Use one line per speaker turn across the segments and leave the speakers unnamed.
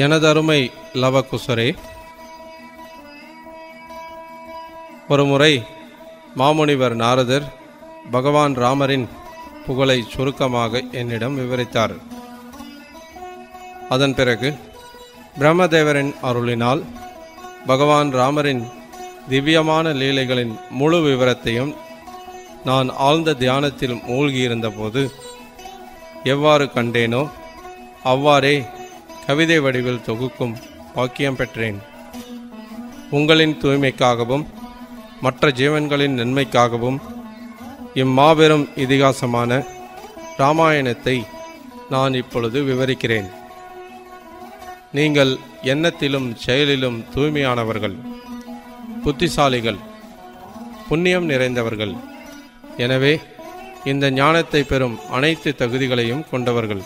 எனதருமை லவகுசரே, ஒருமுறை மாமுனிவர் நாரதர் பகவான் ராமரின் புகழை சுருக்கமாக என்னிடம் விவரித்தார். அதன் பிறகு பிரம்மதேவரின் அருளினால் பகவான் ராமரின் திவ்யமான லீலைகளின் முழு விவரத்தையும் நான் ஆழ்ந்த தியானத்தில் மூழ்கியிருந்தபோது எவ்வாறு கண்டேனோ அவ்வாறே கவிதை வடிவில் தொகுக்கும் பாக்கியம் பெற்றேன். உங்களின் தூய்மைக்காகவும் மற்ற ஜீவன்களின் நன்மைக்காகவும் இம்மாபெரும் இதிகாசமான இராமாயணத்தை நான் இப்பொழுது விவரிக்கிறேன். நீங்கள் எண்ணத்திலும் செயலிலும் தூய்மையானவர்கள், புத்திசாலிகள், புண்ணியம் நிறைந்தவர்கள். எனவே இந்த ஞானத்தை பெறும் அனைத்து தகுதிகளையும் கொண்டவர்கள்.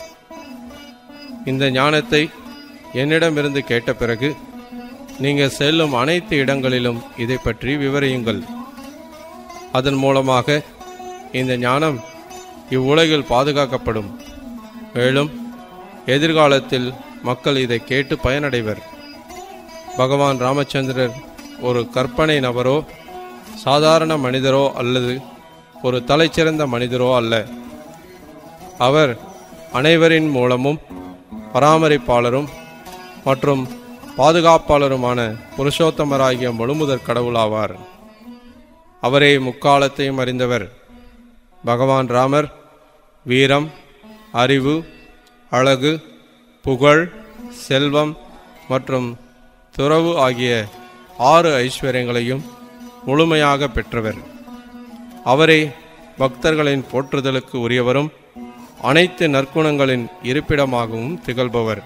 இந்த ஞானத்தை என்னிடமிருந்து கேட்ட பிறகு நீங்கள் செல்லும் அனைத்து இடங்களிலும் இதை பற்றி விவரியுங்கள். அதன் மூலமாக இந்த ஞானம் இவ்வுலகில் பாதுகாக்கப்படும். மேலும் எதிர்காலத்தில் மக்கள் இதை கேட்டு பயனடைவர். பகவான் ராமச்சந்திரர் ஒரு கற்பனை நபரோ, சாதாரண மனிதரோ அல்லது ஒரு தலைச்சிறந்த மனிதரோ அல்ல. அவர் அனைவரின் மூலமும் பராமரிப்பாளரும் மற்றும் பாதுகாப்பாளருமான புருஷோத்தமராகிய முழுமுதற் கடவுளாவார். அவரே முக்காலத்தையும் அறிந்தவர். பகவான் ராமர் வீரம், அறிவு, அழகு, புகழ், செல்வம் மற்றும் துறவு ஆகிய 6 ஐஸ்வர்யங்களையும் முழுமையாக பெற்றவர். அவரே பக்தர்களின் போற்றுதலுக்கு உரியவரும் அனைத்து நற்குணங்களின் இருப்பிடமாகவும் திகழ்பவர்.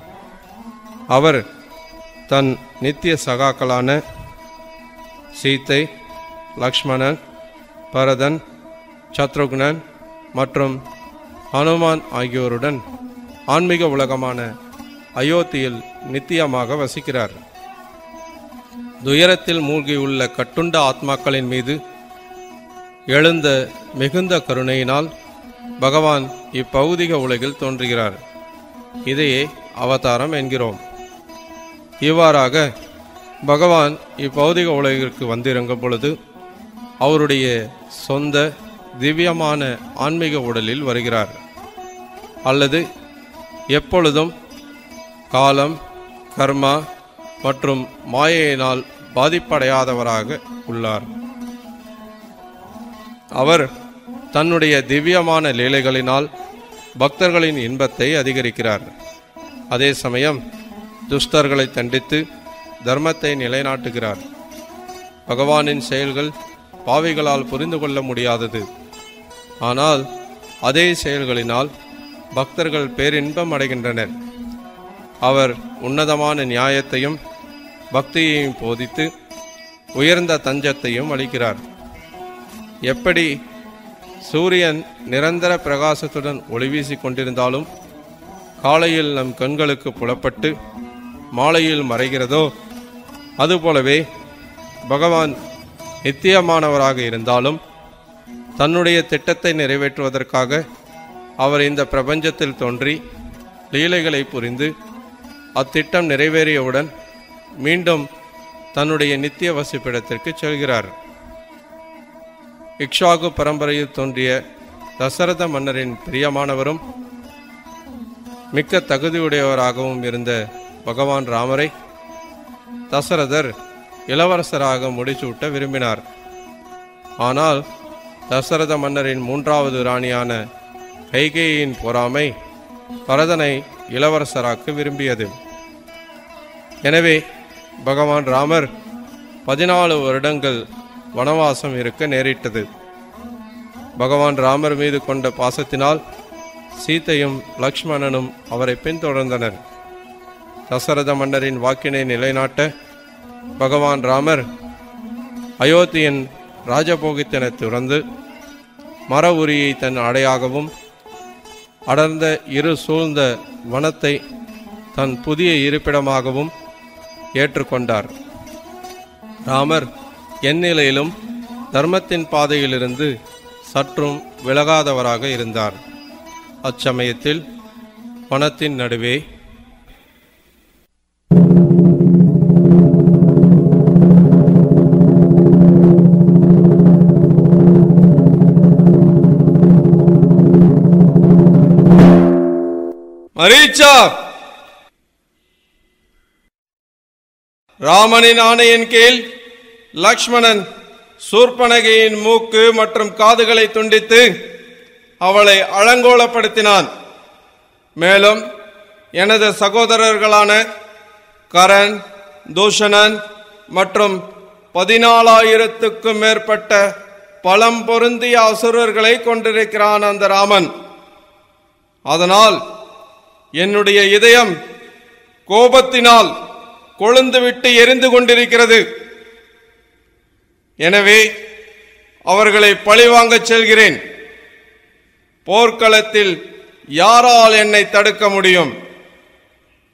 அவர் தன் நித்திய சகாக்களான சீத்தை, லக்ஷ்மணன், பரதன், சத்ருக்னன் மற்றும் ஹனுமான் ஆகியோருடன் ஆன்மீக உலகமான அயோத்தியில் நித்தியமாக வசிக்கிறார். துயரத்தில் மூழ்கியுள்ள கட்டுண்ட ஆத்மாக்களின் மீது எழுந்த மிகுந்த கருணையினால் பகவான் இப்பௌதிக உலகில் தோன்றுகிறார். இதையே அவதாரம் என்கிறோம். இவ்வாறாக பகவான் இப்பௌதிக உலகிற்கு வந்திறங்கும் பொழுது அவருடைய சொந்த திவ்யமான ஆன்மீக உடலில் வருகிறார். அல்லது எப்பொழுதும் காலம், கர்மா மற்றும் மாயையினால் பாதிப்படையாதவராக உள்ளார். அவர் தன்னுடைய திவ்யமான லீலைகளினால் பக்தர்களின் இன்பத்தை அதிகரிக்கிறார். அதே சமயம் துஷ்டர்களை தண்டித்து தர்மத்தை நிலைநாட்டுகிறார். பகவானின் செயல்கள் பாவிகளால் புரிந்து கொள்ள முடியாதது. ஆனால் அதே செயல்களினால் பக்தர்கள் பேரின்பம் அடைகின்றனர். அவர் உன்னதமான நியாயத்தையும் பக்தியையும் போதித்து உயர்ந்த தஞ்சத்தையும் அளிக்கிறார். எப்படி சூரியன் நிரந்தர பிரகாசத்துடன் ஒளிவீசி கொண்டிருந்தாலும் காலையில் நம் கண்களுக்கு புலப்பட்டு மாலையில் மறைகிறதோ, அதுபோலவே பகவான் நித்தியமானவராக இருந்தாலும் தன்னுடைய திட்டத்தை நிறைவேற்றுவதற்காக அவர் இந்த பிரபஞ்சத்தில் தோன்றி லீலைகளை புரிந்து அத்திட்டம் நிறைவேறியவுடன் மீண்டும் தன்னுடைய நித்திய வசிப்பிடத்திற்கு செல்கிறார். இக்ஷ்வாகு பரம்பரையில் தோன்றிய தசரத மன்னரின் பிரியமானவரும் மிக்க தகுதியுடையவராகவும் இருந்த பகவான் ராமரை தசரதர் இளவரசராக முடிசூட்ட விரும்பினார். ஆனால் தசரத மன்னரின் 3வது ராணியான கைகேயின் பொறாமை பரதனை இளவரசராக்க விரும்பியது. எனவே பகவான் ராமர் 14 வருடங்கள் வனவாசம் இருக்க நேரிட்டது. பகவான் ராமர் மீது கொண்ட பாசத்தினால் சீத்தையும் லக்ஷ்மணனும் அவரை பின்தொடர்ந்தனர். தசரத மன்னரின் வாக்கினை நிலைநாட்ட பகவான் ராமர் அயோத்தியின் ராஜபோகித்தனை துறந்து மர உரியை தன் அடையாகவும் அடர்ந்த இரு சூழ்ந்த வனத்தை தன் புதிய இருப்பிடமாகவும் ஏற்றுக்கொண்டார். ராமர் எந்நிலையிலும் தர்மத்தின் பாதையிலிருந்து சற்றும் விலகாதவராக இருந்தார். அச்சமயத்தில் வனத்தின் நடுவே மரீச்சா, ராமனின் ஆணையின் கீழ் லக்ஷ்மணன் சூர்பனகையின் மூக்கு மற்றும் காதுகளை துண்டித்து அவளை அலங்கோலப்படுத்தினான். மேலும் எனது சகோதரர்களான கரன், தூஷணன் மற்றும் 14,000க்கும் மேற்பட்ட பலம் பொருந்திய அசுரர்களை கொண்டிருக்கிறான் அந்த ராமன். அதனால் என்னுடைய இதயம் கோபத்தினால் கொழுந்துவிட்டு எரிந்து கொண்டிருக்கிறது. எனவே அவர்களை பழிவாங்கச் செல்கிறேன். போர்க்களத்தில் யாரால் என்னை தடுக்க முடியும்?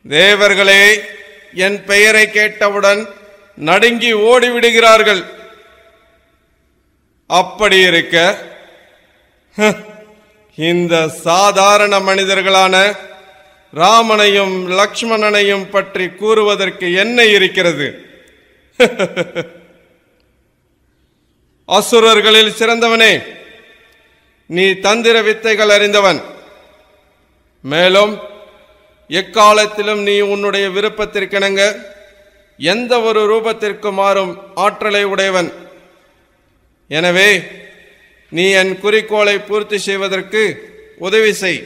தேவர்களே என் பெயரை கேட்டவுடன் நடுங்கி ஓடிவிடுகிறார்கள். அப்படி இருக்க இந்த சாதாரண மனிதர்களான ராமனையும் லக்ஷ்மணனையும் பற்றி கூறுவதற்கு என்ன இருக்கிறது? அசுரர்களில் சிறந்தவனே, நீ தந்திர வித்தைகள் அறிந்தவன். மேலும் எக்காலத்திலும் நீ உன்னுடைய விருப்பத்திற்கிணங்க எந்த ஒரு ரூபத்திற்கு மாறும் ஆற்றலை உடையவன். எனவே நீ என் குறிக்கோளை பூர்த்தி செய்வதற்கு உதவி செய்.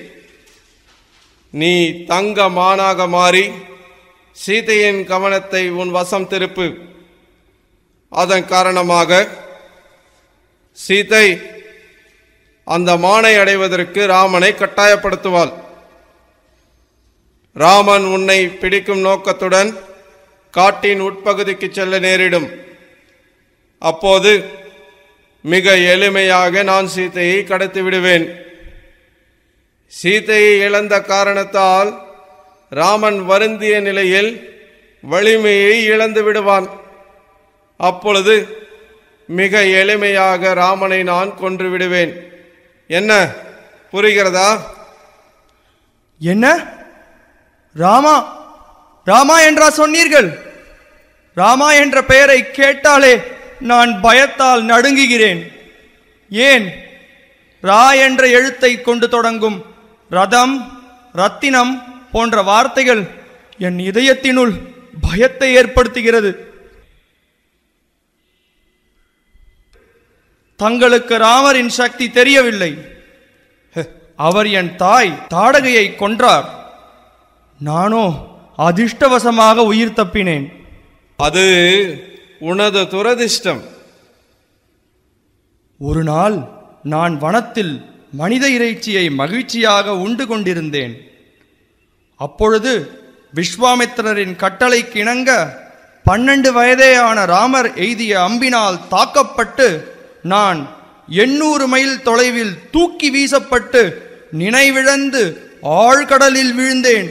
நீ தங்க மானாக மாறி சீதையின் கவனத்தை உன் வசம் திருப்பு. அதன் காரணமாக சீதை அந்த மானை அடைவதற்கு ராமனை கட்டாயப்படுத்துவாள். ராமன் உன்னை பிடிக்கும் நோக்கத்துடன் காட்டின் உட்பகுதிக்கு செல்ல நேரிடும். அப்போது மிக எளிமையாக நான் சீதையை கடத்தி விடுவேன். சீதையை இழந்த காரணத்தால் ராமன் வருந்திய நிலையில் வலிமையை இழந்து விடுவான். அப்பொழுது மிக எளிமையாக ராமனை நான் கொன்று விடுவேன். என்ன, புரிகிறதா?
என்ன? ராமா ராமா என்றா சொன்னீர்கள்? ராமா என்ற பெயரை கேட்டாலே நான் பயத்தால் நடுங்குகிறேன். ஏன்? ரா என்ற எழுத்தை கொண்டு தொடங்கும் ரதம், ரத்தினம் போன்ற வார்த்தைகள் என் இதயத்தினுள் பயத்தை ஏற்படுத்துகிறது. தங்களுக்கு ராமரின் சக்தி தெரியவில்லை. அவர் என் தாய் தாடகையை கொன்றார். நானோ அதிர்ஷ்டவசமாக உயிர் தப்பினேன்.
அது உனது துரதிர்ஷ்டம்.
ஒரு நாள் நான் வனத்தில் மனித இறைச்சியை மகிழ்ச்சியாக உண்டு கொண்டிருந்தேன். அப்பொழுது விஸ்வாமித்திரரின் கட்டளைக்கு இணங்க 12 வயதேயான ராமர் எய்திய அம்பினால் தாக்கப்பட்டு நான் 800 மைல் தொலைவில் தூக்கி வீசப்பட்டு நினைவிழந்து ஆழ்கடலில் வீழ்ந்தேன்.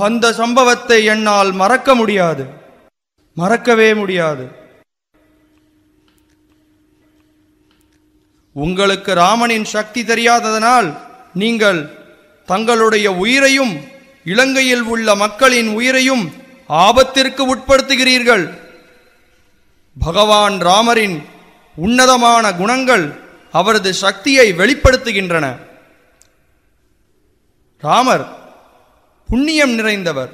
அந்த சம்பவத்தை என்னால் மறக்க முடியாது, மறக்கவே முடியாது. உங்களுக்கு ராமனின் சக்தி தெரியாததனால் நீங்கள் தங்களுடைய உயிரையும் இலங்கையில் உள்ள மக்களின் உயிரையும் ஆபத்திற்கு உட்படுத்துகிறீர்கள். பகவான் ராமரின் உன்னதமான குணங்கள் அவரது சக்தியை வெளிப்படுத்துகின்றன. ராமர் புண்ணியம் நிறைந்தவர்,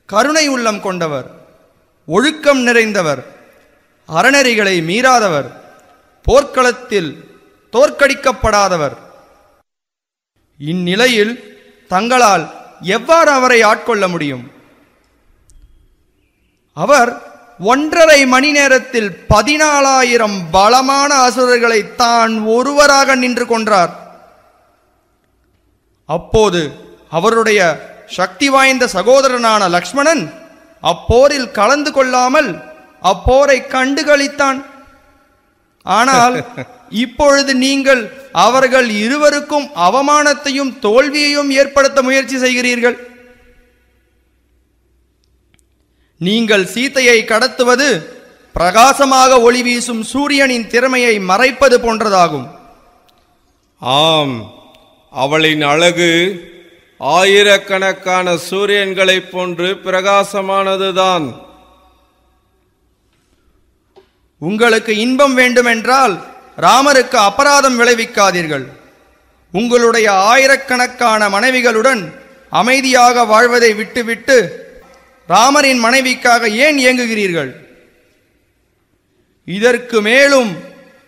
கருணை உள்ளம் கொண்டவர், ஒழுக்கம் நிறைந்தவர், அறநெறிகளை மீறாதவர், போர்க்களத்தில் தோற்கடிக்கப்படாதவர். இந்நிலையில் தங்களால் எவ்வாறு அவரை ஆட்கொள்ள முடியும்? அவர் 1.5 மணி நேரத்தில் 14,000 பலமான அசுரர்களை தான் ஒருவராக நின்று கொன்றார். அப்போது அவருடைய சக்தி வாய்ந்த சகோதரனான லக்ஷ்மணன் அப்போரில் கலந்து கொள்ளாமல் அப்போரை கண்டுகளித்தான். ஆனால் இப்பொழுது நீங்கள் அவர்கள் இருவருக்கும் அவமானத்தையும் தோல்வியையும் ஏற்படுத்த முயற்சி செய்கிறீர்கள். நீங்கள் சீதையை கடத்துவது பிரகாசமாக ஒளி வீசும் சூரியனின் திறமையை மறைப்பது போன்றதாகும்.
ஆம், அவளின் அழகு ஆயிரக்கணக்கான சூரியன்களைப் போன்று பிரகாசமானதுதான்.
உங்களுக்கு இன்பம் வேண்டுமென்றால் ராமருக்கு அபராதம் விளைவிக்காதீர்கள். உங்களுடைய ஆயிரக்கணக்கான மனைவிகளுடன் அமைதியாக வாழ்வதை விட்டுவிட்டு ராமரின் மனைவிக்காக ஏன் ஏங்குகிறீர்கள்? இதற்கு மேலும்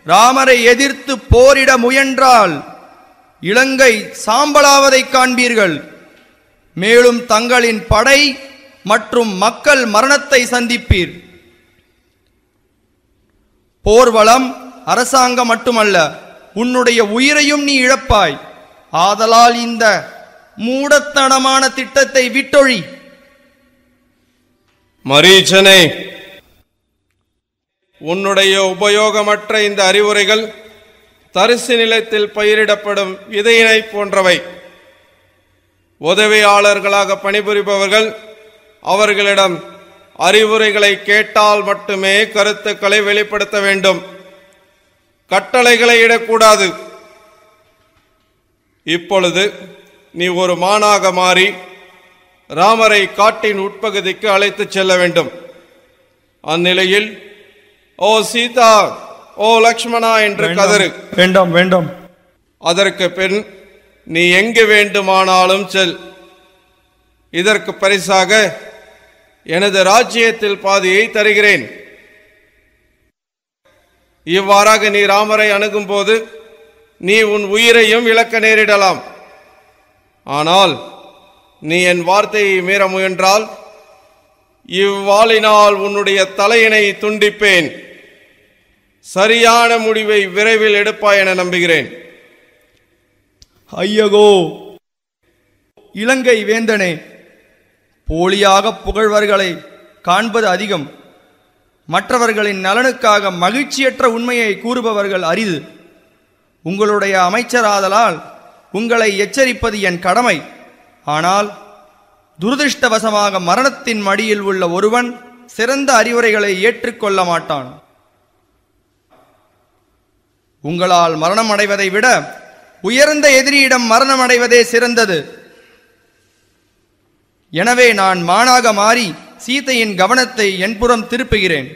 ராமரை எதிர்த்து போரிட முயன்றால் இலங்கை சாம்பலாவதை காண்பீர்கள். மேலும் தங்களின் படை மற்றும் மக்கள் மரணத்தை சந்திப்பீர். போர்வளம், அரசாங்கம் மட்டுமல்ல, உன்னுடைய உயிரையும் நீ இழப்பாய். ஆதலால் இந்த மூடத்தனமான திட்டத்தை விட்டொழி.
மரீச்சனே, உன்னுடைய உபயோகமற்ற இந்த அறிவுரைகள் தரிசு நிலத்தில் பயிரிடப்படும் விதையினை போன்றவை. உதவியாளர்களாக பணிபுரிபவர்கள் அவர்களிடம் அறிவுரைகளை கேட்டால் மட்டுமே கருத்துக்களை வெளிப்படுத்த வேண்டும். கட்டளைகளை இடக்கூடாது. இப்பொழுது நீ ஒரு மானாக மாறி ராமரை காட்டின் உட்பகுதிக்கு அழைத்துச் செல்ல வேண்டும். அந்நிலையில் ஓ சீதா, ஓ லக்ஷ்மணா என்று கதறு.
வேண்டாம் வேண்டாம்.
அதற்கு பின் நீ எங்கு வேண்டுமானாலும் செல். இதற்கு பரிசாக எனது ராஜ்யத்தில் பாதியை தருகிறேன். இவ்வாறாக நீ ராமரை அணுகும் போது நீ உன் உயிரையும் இழக்க நேரிடலாம். ஆனால் நீ என் வார்த்தையை மீற முயன்றால் இவ்வாளினால் உன்னுடைய தலையினை துண்டிப்பேன். சரியான முடிவை விரைவில் எடுப்பாய் என நம்புகிறேன்.
ஐயகோ இலங்கை வேந்தனே, போலியாக புகழ்வர்களை காண்பது அதிகம். மற்றவர்களின் நலனுக்காக மகிழ்ச்சியற்ற உண்மையை கூறுபவர்கள் அரிது. உங்களுடைய அமைச்சராதலால் உங்களை எச்சரிப்பது என் கடமை. ஆனால் துரதிருஷ்டவசமாக மரணத்தின் மடியில் உள்ள ஒருவன் சிறந்த அறிவுரைகளை ஏற்றுக்கொள்ள மாட்டான். உங்களால் மரணம் அடைவதை விட உயர்ந்த எதிரியிடம் மரணம் அடைவதே சிறந்தது. எனவே நான் மானாக மாறி சீதையின் கவனத்தை என்புறம் திருப்புகிறேன்.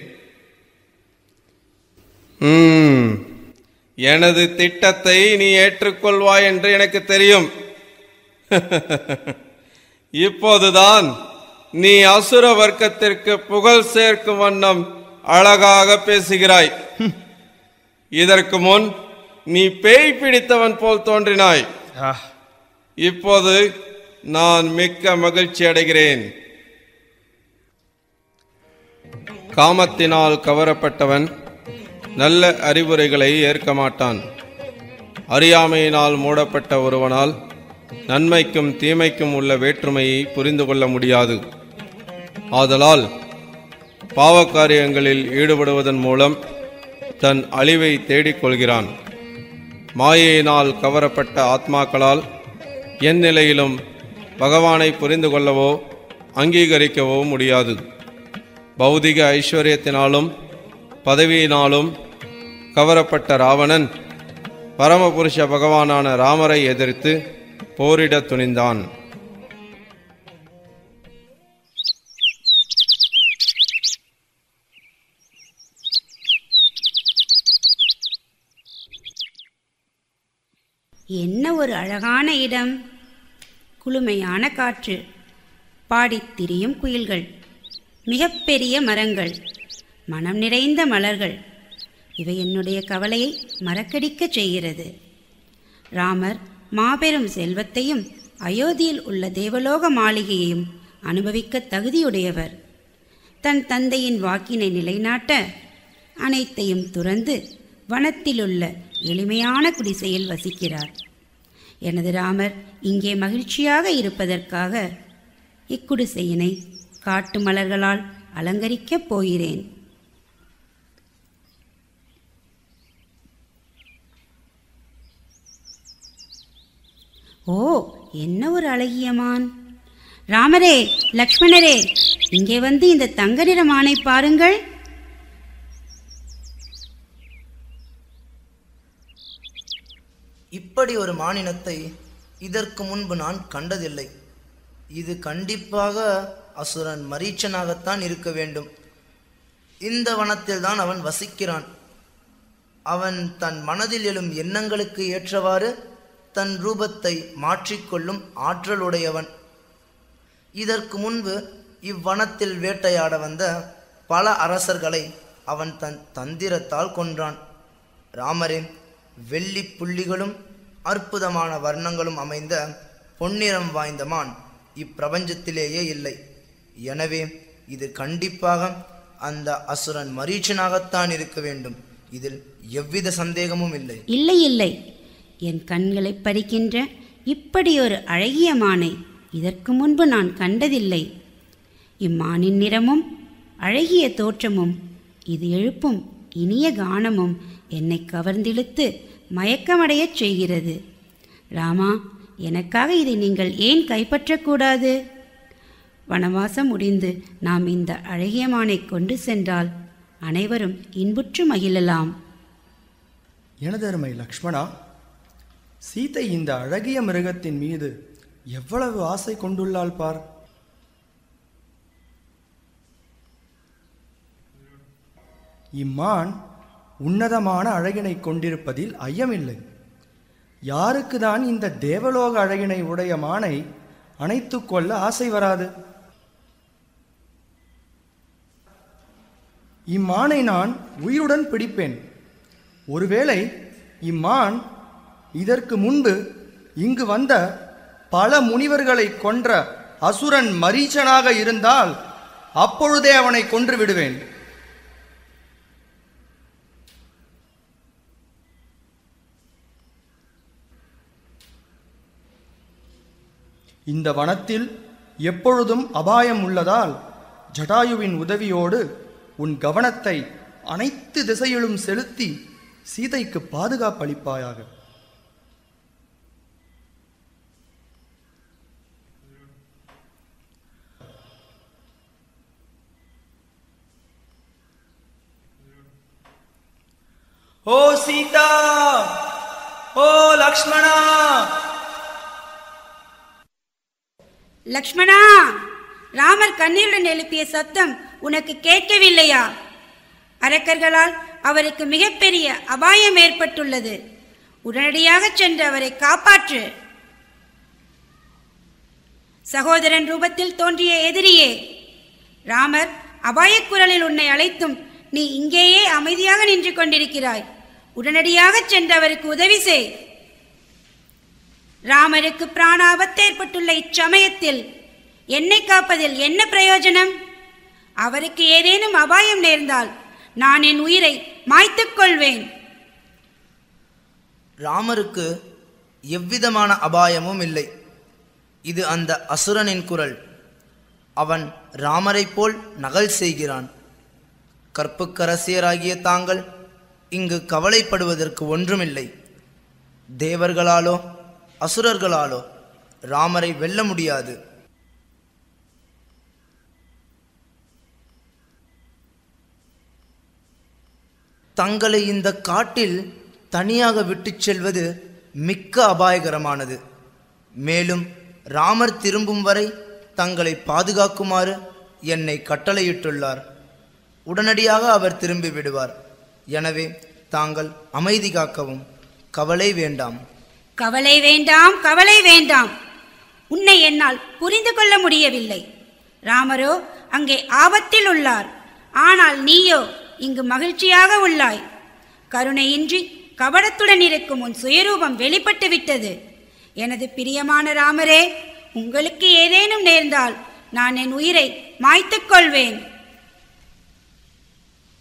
எனது திட்டத்தை நீ ஏற்றுக்கொள்வாய் என்று எனக்கு தெரியும். இப்போதுதான் நீ அசுர வர்க்கத்திற்கு புகழ் சேர்க்கும் வண்ணம் அழகாக பேசுகிறாய். இதற்கு முன் நீ பேய் பிடித்தவன் போல் தோன்றினாய். இப்போது நான் மிக்க மகிழ்ச்சி அடைகிறேன். காமத்தினால் கவரப்பட்டவன் நல்ல அறிவுரைகளை ஏற்க மாட்டான். அறியாமையினால் மூடப்பட்ட ஒருவனால் நன்மைக்கும் தீமைக்கும் உள்ள வேற்றுமையை புரிந்து கொள்ள முடியாது. ஆதலால் பாவக்காரியங்களில் ஈடுபடுவதன் மூலம் தன் அழிவை தேடிக்கொள்கிறான். மாயையினால் கவரப்பட்ட ஆத்மாக்களால் என் நிலையிலும் பகவானை புரிந்து கொள்ளவோ அங்கீகரிக்கவோ முடியாது. பௌதிக ஐஸ்வர்யத்தினாலும் பதவியினாலும் கவரப்பட்ட ராவணன் பரமபுருஷ பகவானான ராமரை எதிர்த்து போரிட துணிந்தான்.
என்ன ஒரு அழகான இடம்! குளுமையான காற்று, பாடித் திரியும் குயில்கள், மிகப்பெரிய மரங்கள், மனம் நிறைந்த மலர்கள். இவை என்னுடைய கவலையை மறக்கடிக்கச் செய்கிறது. ராமர் மாபெரும் செல்வத்தையும் அயோத்தியில் உள்ள தேவலோக மாளிகையையும் அனுபவிக்க தகுதியுடையவர். தன் தந்தையின் வாக்கினை நிலைநாட்ட அனைத்தையும் துறந்து வனத்திலுள்ள எளிமையான குடிசையில் வசிக்கிறார். எனது ராமர் இங்கே மகிழ்ச்சியாக இருப்பதற்காக இக்குடிசையினை காட்டு மலர்களால் அலங்கரிக்கப் போகிறேன். ஓ, என்ன ஒரு அழகிய மான்! ராமரே, லக்ஷ்மணரே, இங்கே வந்து இந்த தங்க நிற மானை பாருங்கள்.
இப்படி ஒரு மானினத்தை இதற்கு முன்பு நான் கண்டதில்லை. இது கண்டிப்பாக அசுரன் மரீச்சனாகத்தான் இருக்க வேண்டும். இந்த வனத்தில் தான் அவன் வசிக்கிறான். அவன் தன் மனதில் எழும் எண்ணங்களுக்கு ஏற்றவாறு தன் ரூபத்தை மாற்றிக்கொள்ளும் ஆற்றலுடையவன். இதற்கு முன்பு இவ்வனத்தில் வேட்டையாட வந்த பல அரசர்களை அவன் தன் தந்திரத்தால் கொன்றான். ராமரே, வெள்ளி புள்ளிகளும் அற்புதமான வர்ணங்களும் அமைந்த பொன்னிறம் வாய்ந்த மான் இப்பிரபஞ்சத்திலேயே இல்லை. எனவே இது கண்டிப்பாக அந்த அசுரன் மரீச்சனாகத்தான் இருக்க வேண்டும். இதில் எவ்வித சந்தேகமும் இல்லை.
இல்லை இல்லை, என் கண்களை பறிக்கின்ற இப்படி ஒரு அழகிய மானை இதற்கு முன்பு நான் கண்டதில்லை. இம்மானின் நிறமும் அழகிய தோற்றமும் இது எழுப்பும் இனிய கானமும் என்னை கவர்ந்திழுத்து மயக்கமடையச் செய்கிறது. ராமா, எனக்காக இதை நீங்கள் ஏன் கைப்பற்றக்கூடாது? வனவாசம் முடிந்து நாம் இந்த அழகிய மானை கொண்டு சென்றால் அனைவரும் இன்புற்று மகிழலாம்.
எனதருமை லக்ஷ்மணா, சீதை இந்த அழகிய மிருகத்தின் மீது எவ்வளவு ஆசை கொண்டுள்ளாள் பார். இம்மான் உன்னதமான அழகினை கொண்டிருப்பதில் ஐயமில்லை. யாருக்குதான் இந்த தேவலோக அழகினை உடைய மானை அணைத்து கொள்ள ஆசை வராது? இம்மானை நான் உயிருடன் பிடிப்பேன். ஒருவேளை இம்மான் இதற்கு முன்பு இங்கு வந்த பல முனிவர்களை கொன்ற அசுரன் மரீச்சனாக இருந்தால் அப்பொழுதே அவனை கொன்று விடுவேன். இந்த வனத்தில் எப்பொழுதும் அபாயம் உள்ளதால் ஜடாயுவின் உதவியோடு உன் கவனத்தை அனைத்து திசையிலும் செலுத்தி சீதைக்கு பாதுகாப்பளிப்பாயாக.
ஓ சீதா, ஓ லக்ஷ்மணா!
லக்ஷ்மணா, ராமர் கண்ணீருடன் எழுப்பிய சத்தம் உனக்கு கேட்கவில்லையா? அரக்கர்களால் அவருக்கு மிகப்பெரிய அபாயம் ஏற்பட்டுள்ளது. உடனடியாக சென்று அவரை காப்பாற்று. சகோதரன் ரூபத்தில் தோன்றிய எதிரியே, ராமர் அபாயக்குரலில் உன்னை அழைத்தும் நீ இங்கேயே அமைதியாக நின்று கொண்டிருக்கிறாய். உடனடியாக சென்று அவருக்கு உதவி செய். ராமருக்கு பிராண ஆபத்து ஏற்பட்டுள்ள இச்சமயத்தில் என்னை காப்பதில் என்ன பிரயோஜனம்? அவருக்கு ஏதேனும் அபாயம் நேர்ந்தால் நான் என் உயிரை மாய்த்துக் கொள்வேன்.
ராமருக்கு எவ்விதமான அபாயமும் இல்லை. இது அந்த அசுரனின் குரல். அவன் ராமரை போல் நகல் செய்கிறான். கற்புக்கரசியராகிய தாங்கள் இங்கு கவலைப்படுவதற்கு ஒன்றுமில்லை. தேவர்களாலோ அசுரர்களாலோ ராமரை வெல்ல முடியாது. தங்களை இந்த காட்டில் தனியாக விட்டுச் செல்வது மிக்க அபாயகரமானது. மேலும் ராமர் திரும்பும் வரை தங்களை பாதுகாக்குமாறு என்னை கட்டளையிட்டுள்ளார். உடனடியாக அவர் திரும்பி விடுவார். எனவே தாங்கள் அமைதி காக்கவும். கவலை வேண்டாம்.
கவலை வேண்டாம், கவலை வேண்டாம். உன்னை என்னால் புரிந்து கொள்ள முடியவில்லை. ராமரோ அங்கே ஆபத்தில் உள்ளார். ஆனால் நீயோ இங்கு மகிழ்ச்சியாக உள்ளாய். கருணையின்றி கபடத்துடன் இருக்கும் உன் சுயரூபம் வெளிப்பட்டு விட்டது. எனது பிரியமான ராமரே, உங்களுக்கு ஏதேனும் நேர்ந்தால் நான் என் உயிரை மாய்த்துக் கொள்வேன்.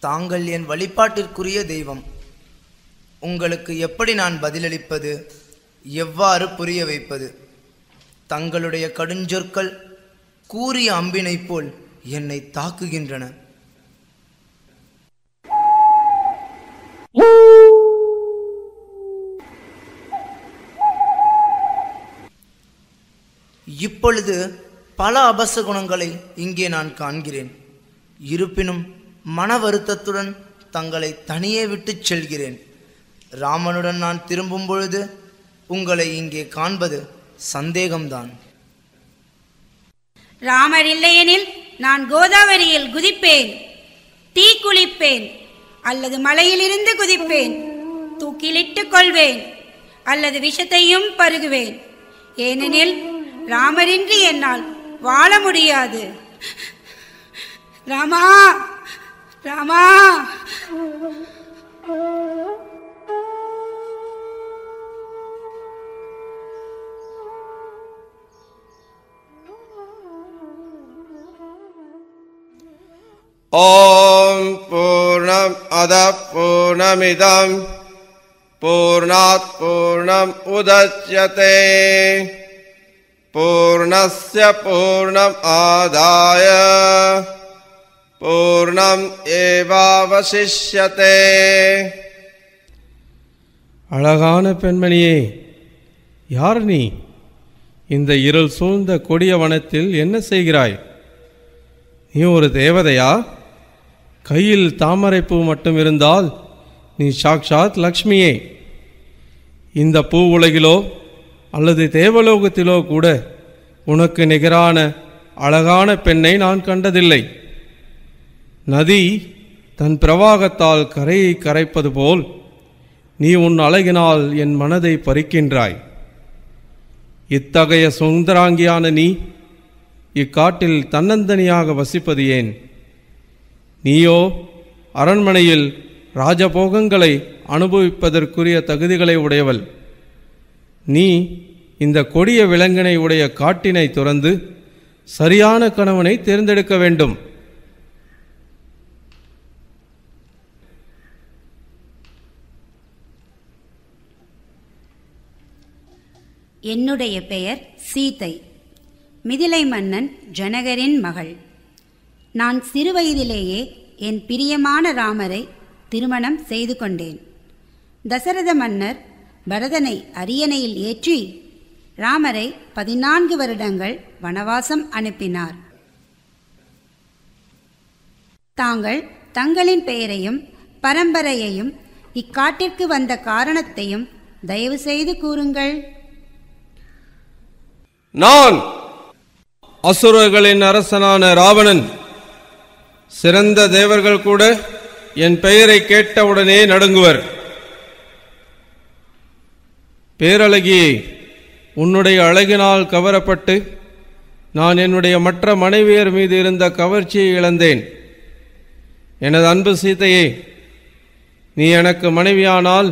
தாங்கள் என் வழிபாட்டிற்குரிய தெய்வம். உங்களுக்கு எப்படி நான் பதிலளிப்பது? எவ்வாறு புரிய வைப்பது? தங்களுடைய கடுஞ்சொற்கள் கூறிய அம்பினை போல் என்னை தாக்குகின்றன. இப்பொழுது பல அபசகுணங்களை இங்கே நான் காண்கிறேன். இருப்பினும் மன வருத்தத்துடன் தங்களை தனியே விட்டுச் செல்கிறேன். ராமனுடன் நான் திரும்பும் பொழுது உங்களை இங்கே காண்பது சந்தேகம்தான்.
ராமர் இல்லையெனில் நான் கோதாவரியில் குதிப்பேன், தீ குளிப்பேன், அல்லது மலையிலிருந்து குதிப்பேன், தூக்கிலிட்டுக் கொள்வேன். அல்லது விஷத்தையும் பருகுவேன். ஏனெனில் ராமரின்றி என்னால் வாழ முடியாது. ராமா, ராமா.
ஓம் பூர்ணம் அத பூர்ணமிதம் பூர்ணாத் பூர்ணம் உதச்யதே பூர்ணஸ்ய பூர்ணம் ஆதாய பூர்ணம் ஏவாவசிஷ்யதே. அழகான பெண்மணியே, யார் நீ? இந்த இருள் சூழ்ந்த கொடிய வனத்தில் என்ன செய்கிறாய்? நீ ஒரு தேவதையா? கையில் தாமரைப்பூ மட்டும் இருந்தால் நீ சாக்ஷாத் லக்ஷ்மியே. இந்த பூ உலகிலோ அல்லது தேவலோகத்திலோ கூட உனக்கு நிகரான அழகான பெண்ணை நான் கண்டதில்லை. நதி தன் பிரவாகத்தால் கரையை கரைப்பது போல் நீ உன் அழகினால் என் மனதை பறிக்கின்றாய். இத்தகைய சுந்தராங்கியான நீ இக்காட்டில் தன்னந்தனியாக வசிப்பது ஏன்? நீயோ அரண்மனையில் ராஜபோகங்களை அனுபவிப்பதற்குரிய தகுதிகளை உடையவள். நீ இந்த கொடிய விலங்கினை உடைய காட்டினை துறந்து சரியான கணவனை தேர்ந்தெடுக்க வேண்டும்.
என்னுடைய பெயர் சீதை, மிதிலை மன்னன் ஜனகரின் மகள். நான் சிறுவயதிலேயே என் பிரியமான ராமரை திருமணம் செய்து கொண்டேன். தசரத மன்னர் பரதனை அரியணையில் ஏற்றி ராமரை 14 வருடங்கள் வனவாசம் அனுப்பினார். தாங்கள் தங்களின் பெயரையும் பரம்பரையையும் இக்காட்டிற்கு வந்த காரணத்தையும் தயவு செய்து கூறுங்கள்.
நான் அசுரர்களின் அரசனான ராவணன். சிறந்த தேவர்கள் கூட என் பெயரை கேட்டவுடனே நடுங்குவர். பேரழகியே, உன்னுடைய அழகினால் கவரப்பட்டு நான் என்னுடைய மற்ற மனைவியர் மீது இருந்த கவர்ச்சியை இழந்தேன். எனது அன்பு சீதையே, நீ எனக்கு மனைவியானால்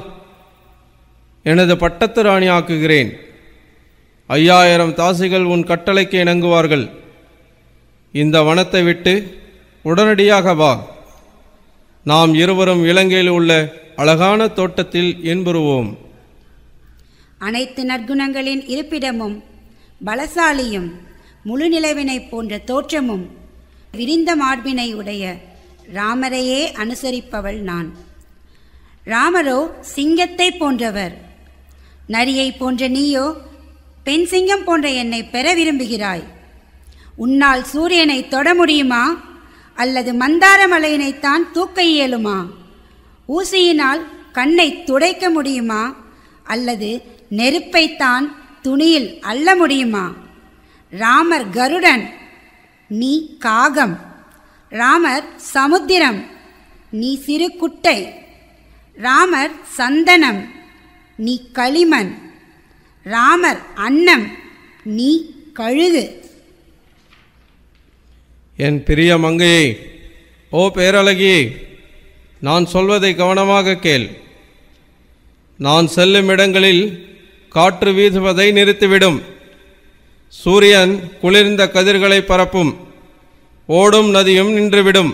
எனது பட்டத்து ராணி ஆக்குகிறேன். 5000 தாசிகள் உன் கட்டளைக்கு இணங்குவார்கள். இந்த வனத்தை விட்டு உடனடியாக வா. நாம் இருவரும் இலங்கையில் உள்ள அழகான தோட்டத்தில் இன்புறுவோம்.
அனைத்து நற்குணங்களின் இருப்பிடமும் பலசாலியும் முழு நிலவினை போன்ற தோற்றமும் விரிந்த மார்பினை உடைய ராமரையே அனுசரிப்பவள் நான். ராமரோ சிங்கத்தை போன்றவர். நரியை போன்ற நீயோ பெண் சிங்கம் போன்ற என்னை பெற விரும்புகிறாய். உன்னால் சூரியனை தொட முடியுமா? அல்லது மந்தார மலையினைத்தான் தூக்க இயலுமா? ஊசியினால் கண்ணை துடைக்க முடியுமா? அல்லது நெருப்பைத்தான் துணியில் அள்ள முடியுமா? ராமர் கருடன், நீ காகம். ராமர் சமுத்திரம், நீ சிறு குட்டை. ராமர் சந்தனம், நீ களிமண். ராமர் அன்னம், நீ கழுகு.
என் பிரிய மங்கையே, ஓ பேரழகியே, நான் சொல்வதை கவனமாக கேள். நான் செல்லும் இடங்களில் காற்று வீசுவதை நிறுத்திவிடும். சூரியன் குளிர்ந்த கதிர்களை பரப்பும். ஓடும் நதியும் நின்றுவிடும்.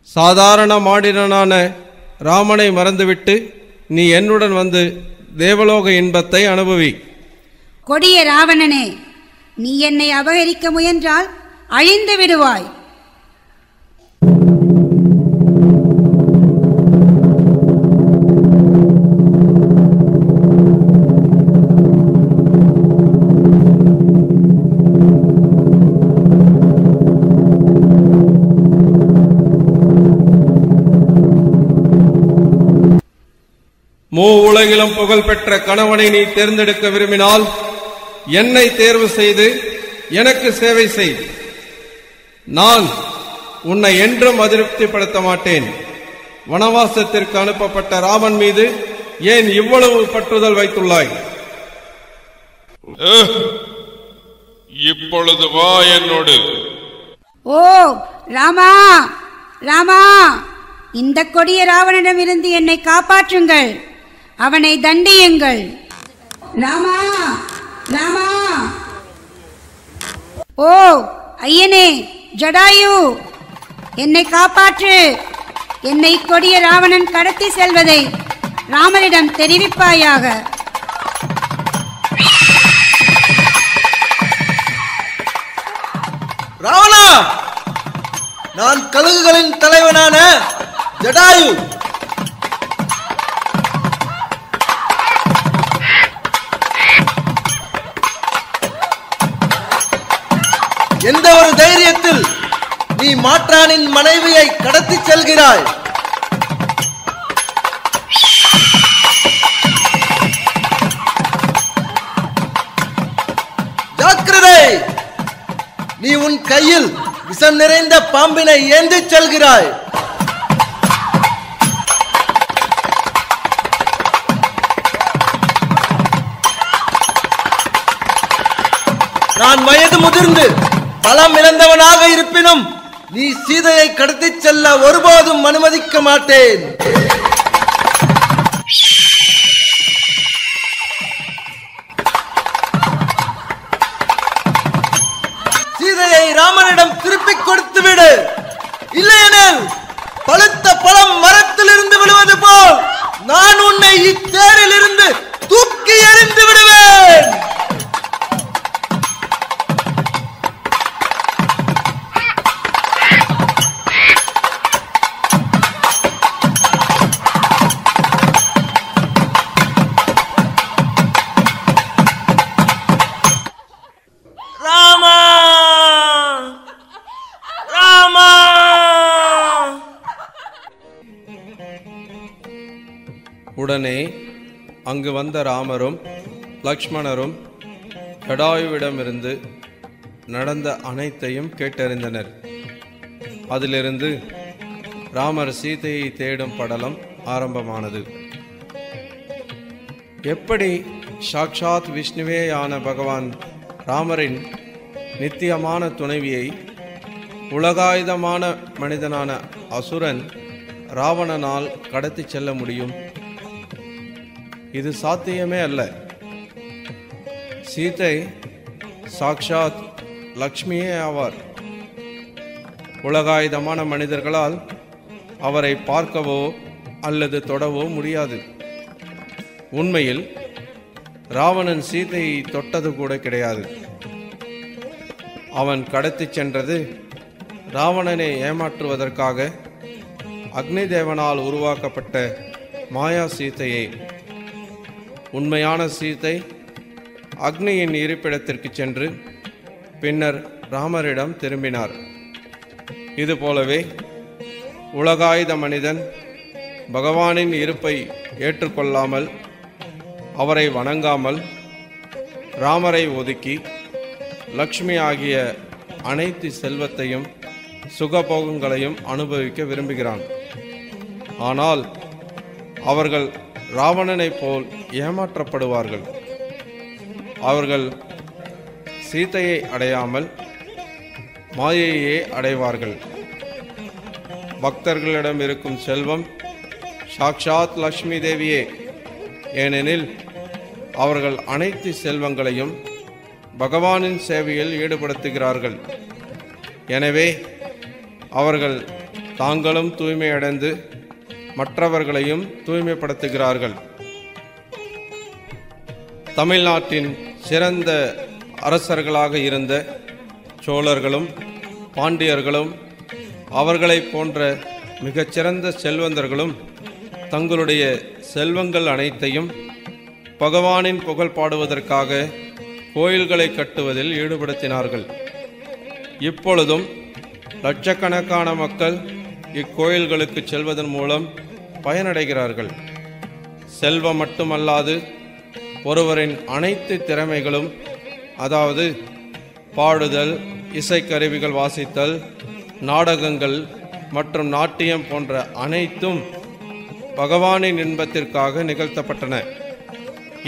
சாதாரண மாடினனான ராமனை மறந்துவிட்டு நீ என்னுடன் வந்து தேவலோக இன்பத்தை அனுபவி.
கொடிய ராவணனே, நீ என்னை அபகரிக்க முயன்றால் அழிந்து விடுவாய்.
உலகிலும் புகழ்பெற்ற கணவனை நீ தேர்ந்தெடுக்க விரும்பினால் என்னை தேர்வு செய்து எனக்கு சேவை செய். நான் உன்னை என்றும் அதிருப்திப்படுத்த மாட்டேன். வனவாசத்திற்கு அனுப்பப்பட்ட ராமன் மீது ஏன் இவ்வளவு பற்றுதல் வைத்துள்ளாய்?
இப்பொழுது வா என்னோடு.
ஓ ராமா, ராமா, இந்த கொடிய ராவணனிடமிருந்து என்னை காப்பாற்றுங்கள், அவனை தண்டியுங்கள். ராமா, ராமா. ஓ ஐயனே ஜடாயு, என்னை காப்பாற்று. என்னை கொடிய ராவணன் கடத்தி செல்வதை ராமனிடம் தெரிவிப்பாயாக.
ராவணா, நான் கழுகுகளின் தலைவனான ஜடாயு. எந்த ஒரு தைரியத்தில் நீ மாற்றானின் மனைவியை கடத்தி செல்கிறாய்? ஜாக்கிரதை, நீ உன் கையில் விஷம் நிறைந்த பாம்பினை ஏந்தி செல்கிறாய். நான் வயது முதிர்ந்து பலம் இழந்தவனாக இருப்பினும் நீ சீதையை கடத்திச் செல்ல ஒருபோதும் அனுமதிக்க மாட்டேன். சீதையை ராமனிடம் திருப்பிக் கொடுத்து விடு. இல்லையெனில் பழுத்த பழம் மரத்தில் இருந்து விடுவது போல் நான் உன்னை இத்தேரில் இருந்து தூக்கி எறிந்து விடுவேன்.
உடனே அங்கு வந்த ராமரும் லக்ஷ்மணரும் ஜடாயுவிடமிருந்து நடந்த அனைத்தையும் கேட்டறிந்தனர். அதிலிருந்து ராமர் சீதையை தேடும் படலம் ஆரம்பமானது. எப்படி சாக்ஷாத் விஷ்ணுவேயான பகவான் ராமரின் நித்தியமான துணைவியை உலகாயுதமான மனிதனான அசுரன் ராவணனால் கடத்தி செல்ல முடியும்? இது சாத்தியமே அல்ல. சீதை சாக்ஷாத் லக்ஷ்மியே ஆவார். உலகாயுதமான மனிதர்களால் அவரை பார்க்கவோ அல்லது தொடவோ முடியாது. உண்மையில் ராவணன் சீதையை தொட்டது கூட கிடையாது. அவன் கடத்தி சென்றது ராவணனை ஏமாற்றுவதற்காக அக்னி தேவனால் உருவாக்கப்பட்ட மாயா சீதையை. உண்மையான சீதை அக்னியின் இருப்பிடத்திற்கு சென்று பின்னர் ராமரிடம் திரும்பினார். இதுபோலவே உலகாயுத மனிதன் பகவானின் இருப்பை ஏற்றுக்கொள்ளாமல் அவரை வணங்காமல் ராமரை ஒதுக்கி லக்ஷ்மி ஆகிய அனைத்து செல்வத்தையும் சுகபோகங்களையும் அனுபவிக்க விரும்புகிறான். ஆனால் அவர்கள் ராவணனைப் போல் ஏமாற்றப்படுவார்கள். அவர்கள் சீதையை அடையாமல் மாயையே அடைவார்கள். பக்தர்களிடம் இருக்கும் செல்வம் சாக்ஷாத் லக்ஷ்மி தேவியே. ஏனெனில் அவர்கள் அனைத்து செல்வங்களையும் பகவானின் சேவையில் ஈடுபடுத்துகிறார்கள். எனவே அவர்கள் தாங்களும் தூய்மையடைந்து மற்றவர்களையும் தூய்மைப்படுத்துகிறார்கள். தமிழ்நாட்டின் சிறந்த அரசர்களாக இருந்த சோழர்களும் பாண்டியர்களும் அவர்களைப் போன்ற மிகச்சிறந்த செல்வந்தர்களும் தங்களுடைய செல்வங்கள் அனைத்தையும் பகவானின் புகழ் பாடுவதற்காக கோயில்களை கட்டுவதில் ஈடுபடுத்தினார்கள். இப்பொழுதும் லட்சக்கணக்கான மக்கள் இக்கோயில்களுக்கு செல்வதன் மூலம் பயனடைகிறார்கள். செல்வம் மட்டுமல்லாது ஒருவரின் அனைத்து திறமைகளும், அதாவது பாடுதல், இசைக்கருவிகள் வாசித்தல், நாடகங்கள் மற்றும் நாட்டியம் போன்ற அனைத்தும் பகவானின் இன்பத்திற்காக நிகழ்த்தப்பட்டன.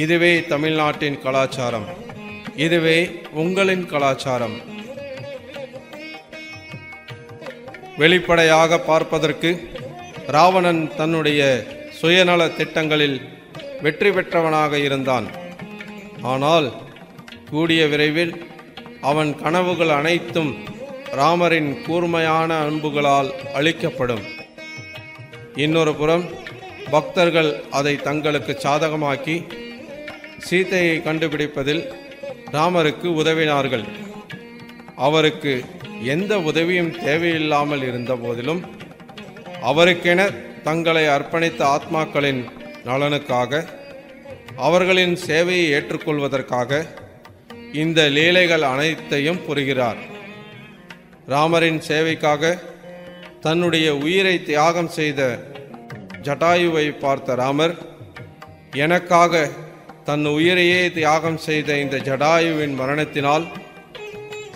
இதுவே தமிழ்நாட்டின் கலாச்சாரம். இதுவே உங்களின் கலாச்சாரம். வெளிப்படையாக பார்ப்பதற்கு ராவணன் தன்னுடைய சுயநல திட்டங்களில் வெற்றி பெற்றவனாக இருந்தான். ஆனால் கூடிய விரைவில் அவன் கனவுகள் அனைத்தும் ராமரின் கூர்மையான அன்புகளால் அழிக்கப்படும். இன்னொரு புறம் பக்தர்கள் அதை தங்களுக்கு சாதகமாக்கி சீதையை கண்டுபிடிப்பதில் ராமருக்கு உதவினார்கள். அவருக்கு எந்த உதவியும் தேவையில்லாமல் இருந்த போதிலும் அவருக்கென தங்களை அர்ப்பணித்த ஆத்மாக்களின் நலனுக்காக, அவர்களின் சேவையை ஏற்றுக்கொள்வதற்காக இந்த லீலைகள் அனைத்தையும் புரிகிறார். ராமரின் சேவைக்காக தன்னுடைய உயிரை தியாகம் செய்த ஜட்டாயுவை பார்த்த ராமர், எனக்காக தன் உயிரையே தியாகம் செய்த இந்த ஜடாயுவின் மரணத்தினால்,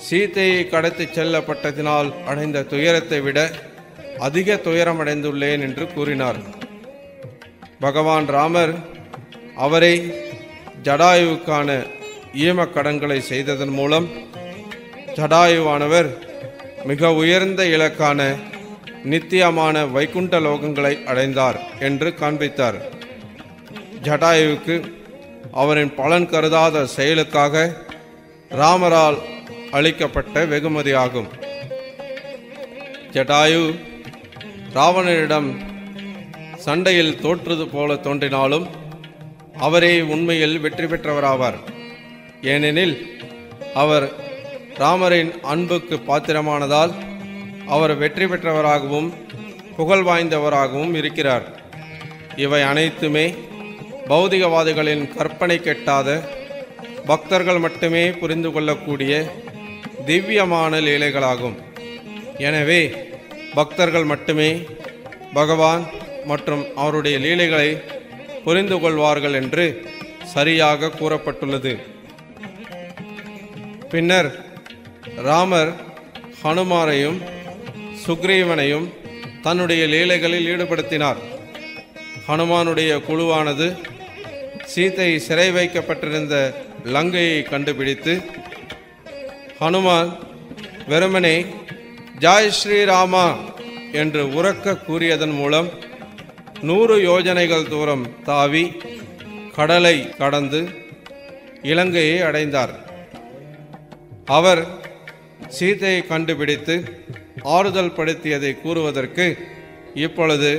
சீதையை கடத்தி செல்லப்பட்டதினால் அடைந்த துயரத்தை விட அதிக துயரமடைந்துள்ளேன் என்று கூறினார். பகவான் ராமர் அவரை ஜடாயுவுக்கான ஈமக்கடன்களை செய்ததன் மூலம் ஜடாயுவானவர் மிக உயர்ந்த இலக்கான நித்தியமான வைகுண்ட லோகங்களை அடைந்தார் என்று காண்பித்தார். ஜடாயுவுக்கு அவரின் பலன் கருதாத செயலுக்காக ராமரால் அளிக்கப்பட்ட வெகுமதியாகும். ஜடாயு ராவணனிடம் சண்டையில் தோற்றது போல தோன்றினாலும் அவரே உண்மையில் வெற்றி பெற்றவராவார். ஏனெனில் அவர் ராமரின் அன்புக்கு பாத்திரமானதால் அவர் வெற்றி பெற்றவராகவும் புகழ் வாய்ந்தவராகவும் இருக்கிறார். இவை அனைத்துமே பௌதிகவாதிகளின் கற்பனை கெட்டாத, பக்தர்கள் மட்டுமே புரிந்து கொள்ளக்கூடிய திவ்யமான லீலைகளாகும். எனவே பக்தர்கள் மட்டுமே பகவான் மற்றும் அவருடைய லீலைகளை புரிந்து கொள்வார்கள் என்று சரியாக கூறப்பட்டுள்ளது. பின்னர் ராமர் ஹனுமாரையும் சுக்ரீவனையும் தன்னுடைய லீலைகளில் ஈடுபடுத்தினார். ஹனுமானுடைய குழுவானது சீதை சிறை வைக்கப்பட்டிருந்த லங்கையை கண்டுபிடித்து, ஹனுமான் வெறுமனே ஜாய் ஸ்ரீராமா என்று உரக்க கூறியதன் மூலம் 100 யோஜனைகள் தூரம் தாவி கடலை கடந்து இலங்கையை அடைந்தார். அவர் சீதையை கண்டுபிடித்து ஆறுதல் படுத்தியதை கூறுவதற்கு இப்பொழுது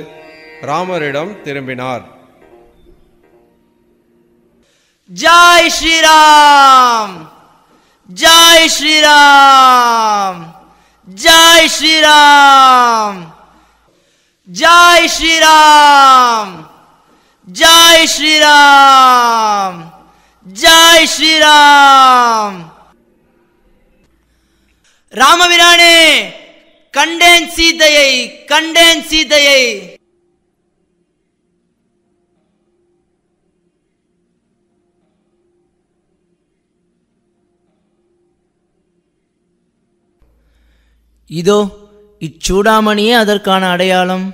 ராமரிடம் திரும்பினார்.
ஜாய் ஸ்ரீராம், ஜாய் ஸ்ரீராம், ஜாய் ஸ்ரீராம், ஜாய் ஸ்ரீராம், ஜாய் ஸ்ரீராம், ஜாய் ஸ்ரீராம். ராமபிரானே, கண்டேன் சீதையை, கண்டேன் சீதையை. இதோ இச்சூடாமணியே அதற்கான அடையாளம்.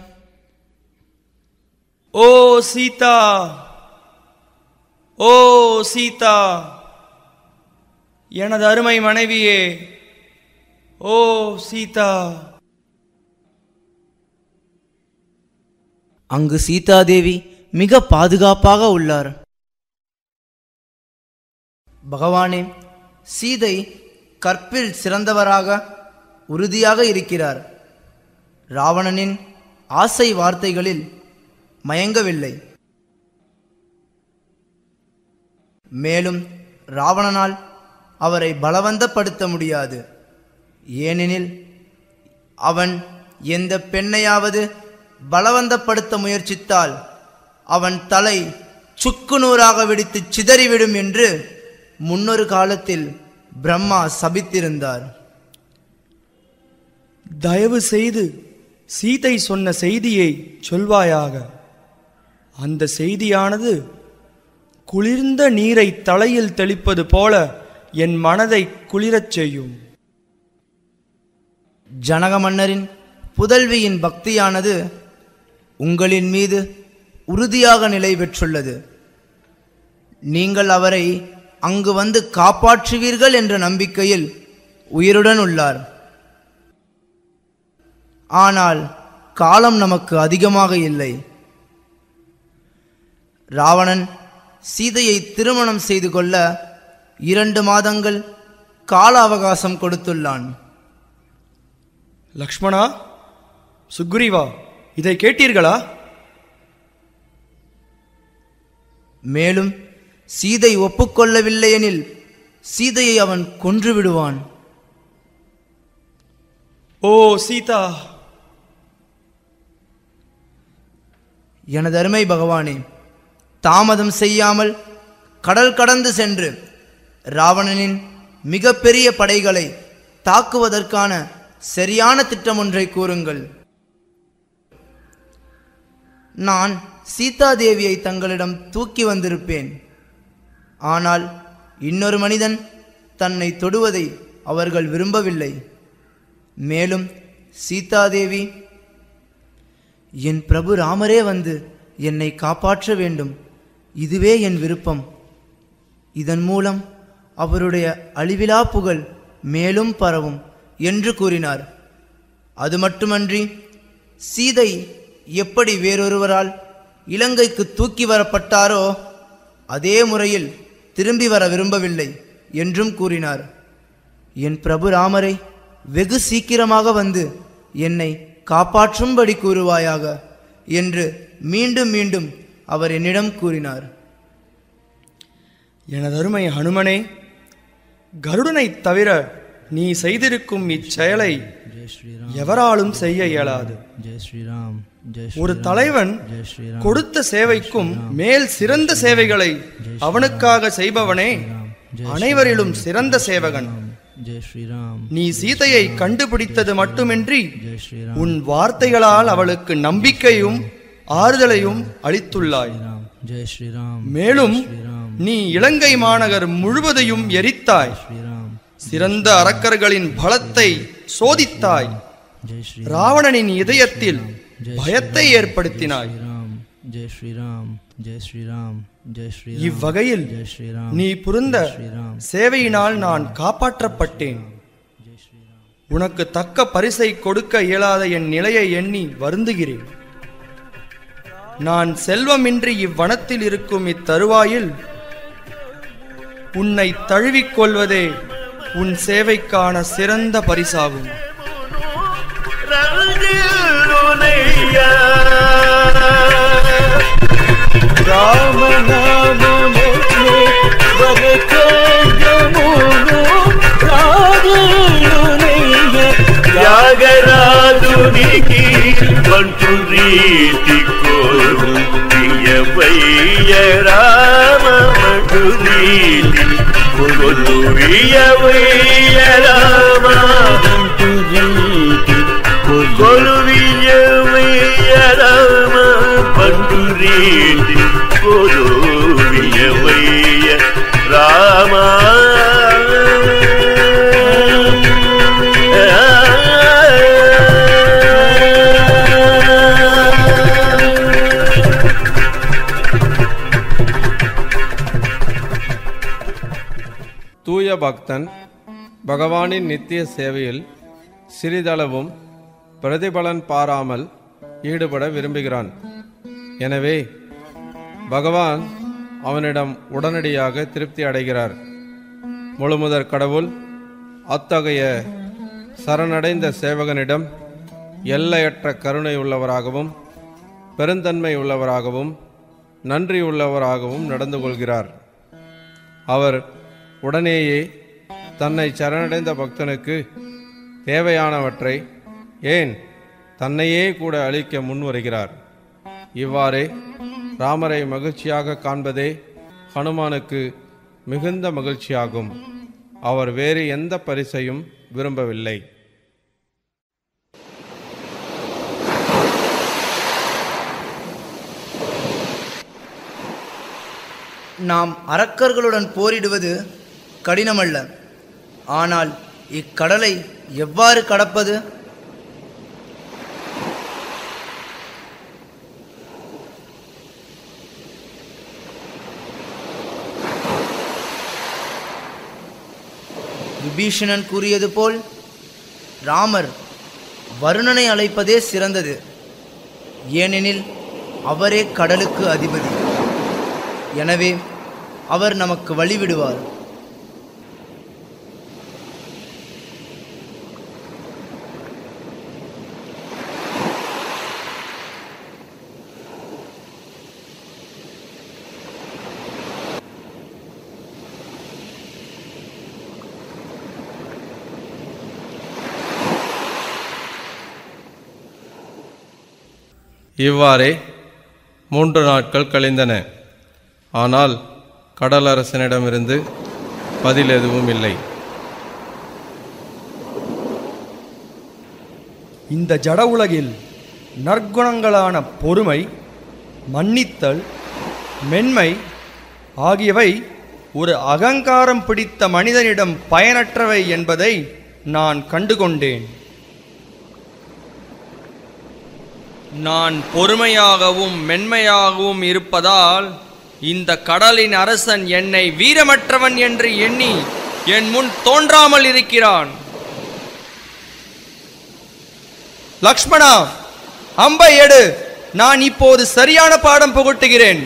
ஓ சீதா, ஓ சீதா, எனது அருமை மனைவியே, ஓ சீதா.
அங்கு சீதாதேவி மிக பாதுகாப்பாக உள்ளார். பகவானே, சீதை கற்பில் சிறந்தவராக உறுதியாக இருக்கிறார். ராவணனின் ஆசை வார்த்தைகளில் மயங்கவில்லை. மேலும் ராவணனால் அவரை பலவந்தப்படுத்த முடியாது. ஏனெனில் அவன் எந்த பெண்ணையாவது பலவந்தப்படுத்த முயற்சித்தால் அவன் தலை சுக்குநூறாக வெடித்து சிதறிவிடும் என்று முன்னொரு காலத்தில் பிரம்மா சபித்திருந்தார்.
தயவு செய்து சீதை சொன்ன செய்தியை சொல்வாயாக. அந்த செய்தியானது குளிர்ந்த நீரை தலையில் தெளிப்பது போல என் மனதை குளிரச் செய்யும்.
ஜனக மன்னரின் புதல்வியின் பக்தியானது உங்களின் மீது உறுதியாக நிலை பெற்றுள்ளது. நீங்கள் அவரை அங்கு வந்து காப்பாற்றுவீர்கள் என்ற நம்பிக்கையில் உயிருடன் உள்ளார். ஆனால் காலம் நமக்கு அதிகமாக இல்லை. ராவணன் சீதையை திருமணம் செய்து கொள்ள 2 மாதங்கள் கால அவகாசம் கொடுத்துள்ளான்.
லக்ஷ்மணா, சுக்ரீவா, இதை கேட்டீர்களா?
மேலும் சீதை ஒப்புக்கொள்ளவில்லையெனில் சீதையை அவன் கொன்று விடுவான்.
ஓ சீதா!
எனது அருமை பகவானே, தாமதம் செய்யாமல் கடல் கடந்து சென்று ராவணனின் மிகப்பெரிய படைகளை தாக்குவதற்கான சரியான திட்டம் ஒன்றை கூறுங்கள். நான் சீதாதேவியை தங்களிடம் தூக்கி வந்திருப்பேன். ஆனால் இன்னொரு மனிதன் தன்னை தொடுவதை அவர்கள் விரும்பவில்லை. மேலும் சீதாதேவி, என் பிரபு ராமரே வந்து என்னை காப்பாற்ற வேண்டும், இதுவே என் விருப்பம். இதன் மூலம் அவருடைய அழிவிலா புகழ் மேலும் பரவும் என்று கூறினார். அது மட்டுமன்றி சீதை எப்படி வேறொருவரால் இலங்கைக்கு தூக்கி வரப்பட்டாரோ அதே முறையில் திரும்பி வர விரும்பவில்லை என்றும் கூறினார். என் பிரபு ராமரை வெகு சீக்கிரமாக வந்து என்னை காப்பாற்றும்படி கூறுவாயாக என்று மீண்டும் மீண்டும் அவர் என்னிடம் கூறினார்.
எனதருமை ஹனுமனே, கருடனை தவிர நீ செய்திருக்கும் இச்செயலை எவராலும் செய்ய இயலாது. ஒரு தலைவன் கொடுத்த சேவைக்கும் மேல் சிறந்த சேவைகளை அவனுக்காக செய்பவனே அனைவரிலும் சிறந்த சேவகன். நீ சீதையை கண்டுபிடித்தது மட்டுமின்றி உன் வார்த்தைகளால் அவளுக்கு நம்பிக்கையும் ஆறுதலையும் அளித்துள்ளாய். மேலும் நீ இலங்கை மாநகர் முழுவதையும் எரித்தாய். சிறந்த அரக்கர்களின் பலத்தை சோதித்தாய். ராவணனின் இதயத்தில் பயத்தை ஏற்படுத்தினாய். இவ்வகையில் நீ புரிந்த சேவையினால் நான் காப்பாற்றப்பட்டேன். உனக்கு தக்க பரிசை கொடுக்க இயலாத என் நிலையை எண்ணி வருந்துகிறேன். நான் செல்வமின்றி இவ்வனத்தில் இருக்கும் இத்தருவாயில் உன்னை தழுவிக்கொள்வதே உன் சேவைக்கான சிறந்த பரிசாகும்.
త్యాగరాజునికి బంటు రీతి కోరువయ్య రామ బంటు రీతి కొలువియవయ్య రామ బంటు రీతి కొలువియవయ్య రామ బంటు రీతి కొలువియవయ్య రామ.
தூய பக்தன் பகவானின் நித்திய சேவையில் சிறிதளவும் பிரதிபலன் பாராமல் ஈடுபட விரும்புகிறான். எனவே பகவான் அவனிடம் உடனடியாக திருப்தி அடைகிறார். முழுமுதற் கடவுள் அத்தகைய சரணடைந்த சேவகனிடம் எல்லையற்ற கருணை உள்ளவராகவும் பெருந்தன்மை உள்ளவராகவும் நன்றி உள்ளவராகவும் நடந்து கொள்கிறார். அவர் உடனேயே தன்னை சரணடைந்த பக்தனுக்கு தேவையானவற்றை, ஏன் தன்னையே கூட அளிக்க முன்வருகிறார். இவ்வாறே ராமரை மகிழ்ச்சியாக காண்பதே ஹனுமானுக்கு மிகுந்த மகிழ்ச்சியாகும். அவர் வேறு எந்த பரிசையும் விரும்பவில்லை.
நாம் அரக்கர்களுடன் போரிடுவது கடினமல்ல. ஆனால் இக்கடலை எவ்வாறு கடப்பது? விபீஷணன் கூறியது போல் ராமர் வருணனை அழைப்பதே சிறந்தது. ஏனெனில் அவரே கடலுக்கு அதிபதி. எனவே அவர் நமக்கு வழிவிடுவார்.
இவ்வாறே 3 நாட்கள் கழிந்தன. ஆனால் கடலரசனிடமிருந்து பதில் எதுவும் இல்லை.
இந்த ஜட உலகில் நற்குணங்களான பொறுமை, மன்னித்தல், மென்மை ஆகியவை ஒரு அகங்காரம் பிடித்த மனிதனிடம் பயனற்றவை என்பதை நான் கண்டுகொண்டேன்.
நான் பொறுமையாகவும் மென்மையாகவும் இருப்பதால் இந்த கடலின் அரசன் என்னை வீரமற்றவன் என்று எண்ணி என் முன் தோன்றாமல் இருக்கிறான்.
லக்ஷ்மணா, அம்பை எடு. நான் இப்போது சரியான பாடம் புகட்டுகிறேன்.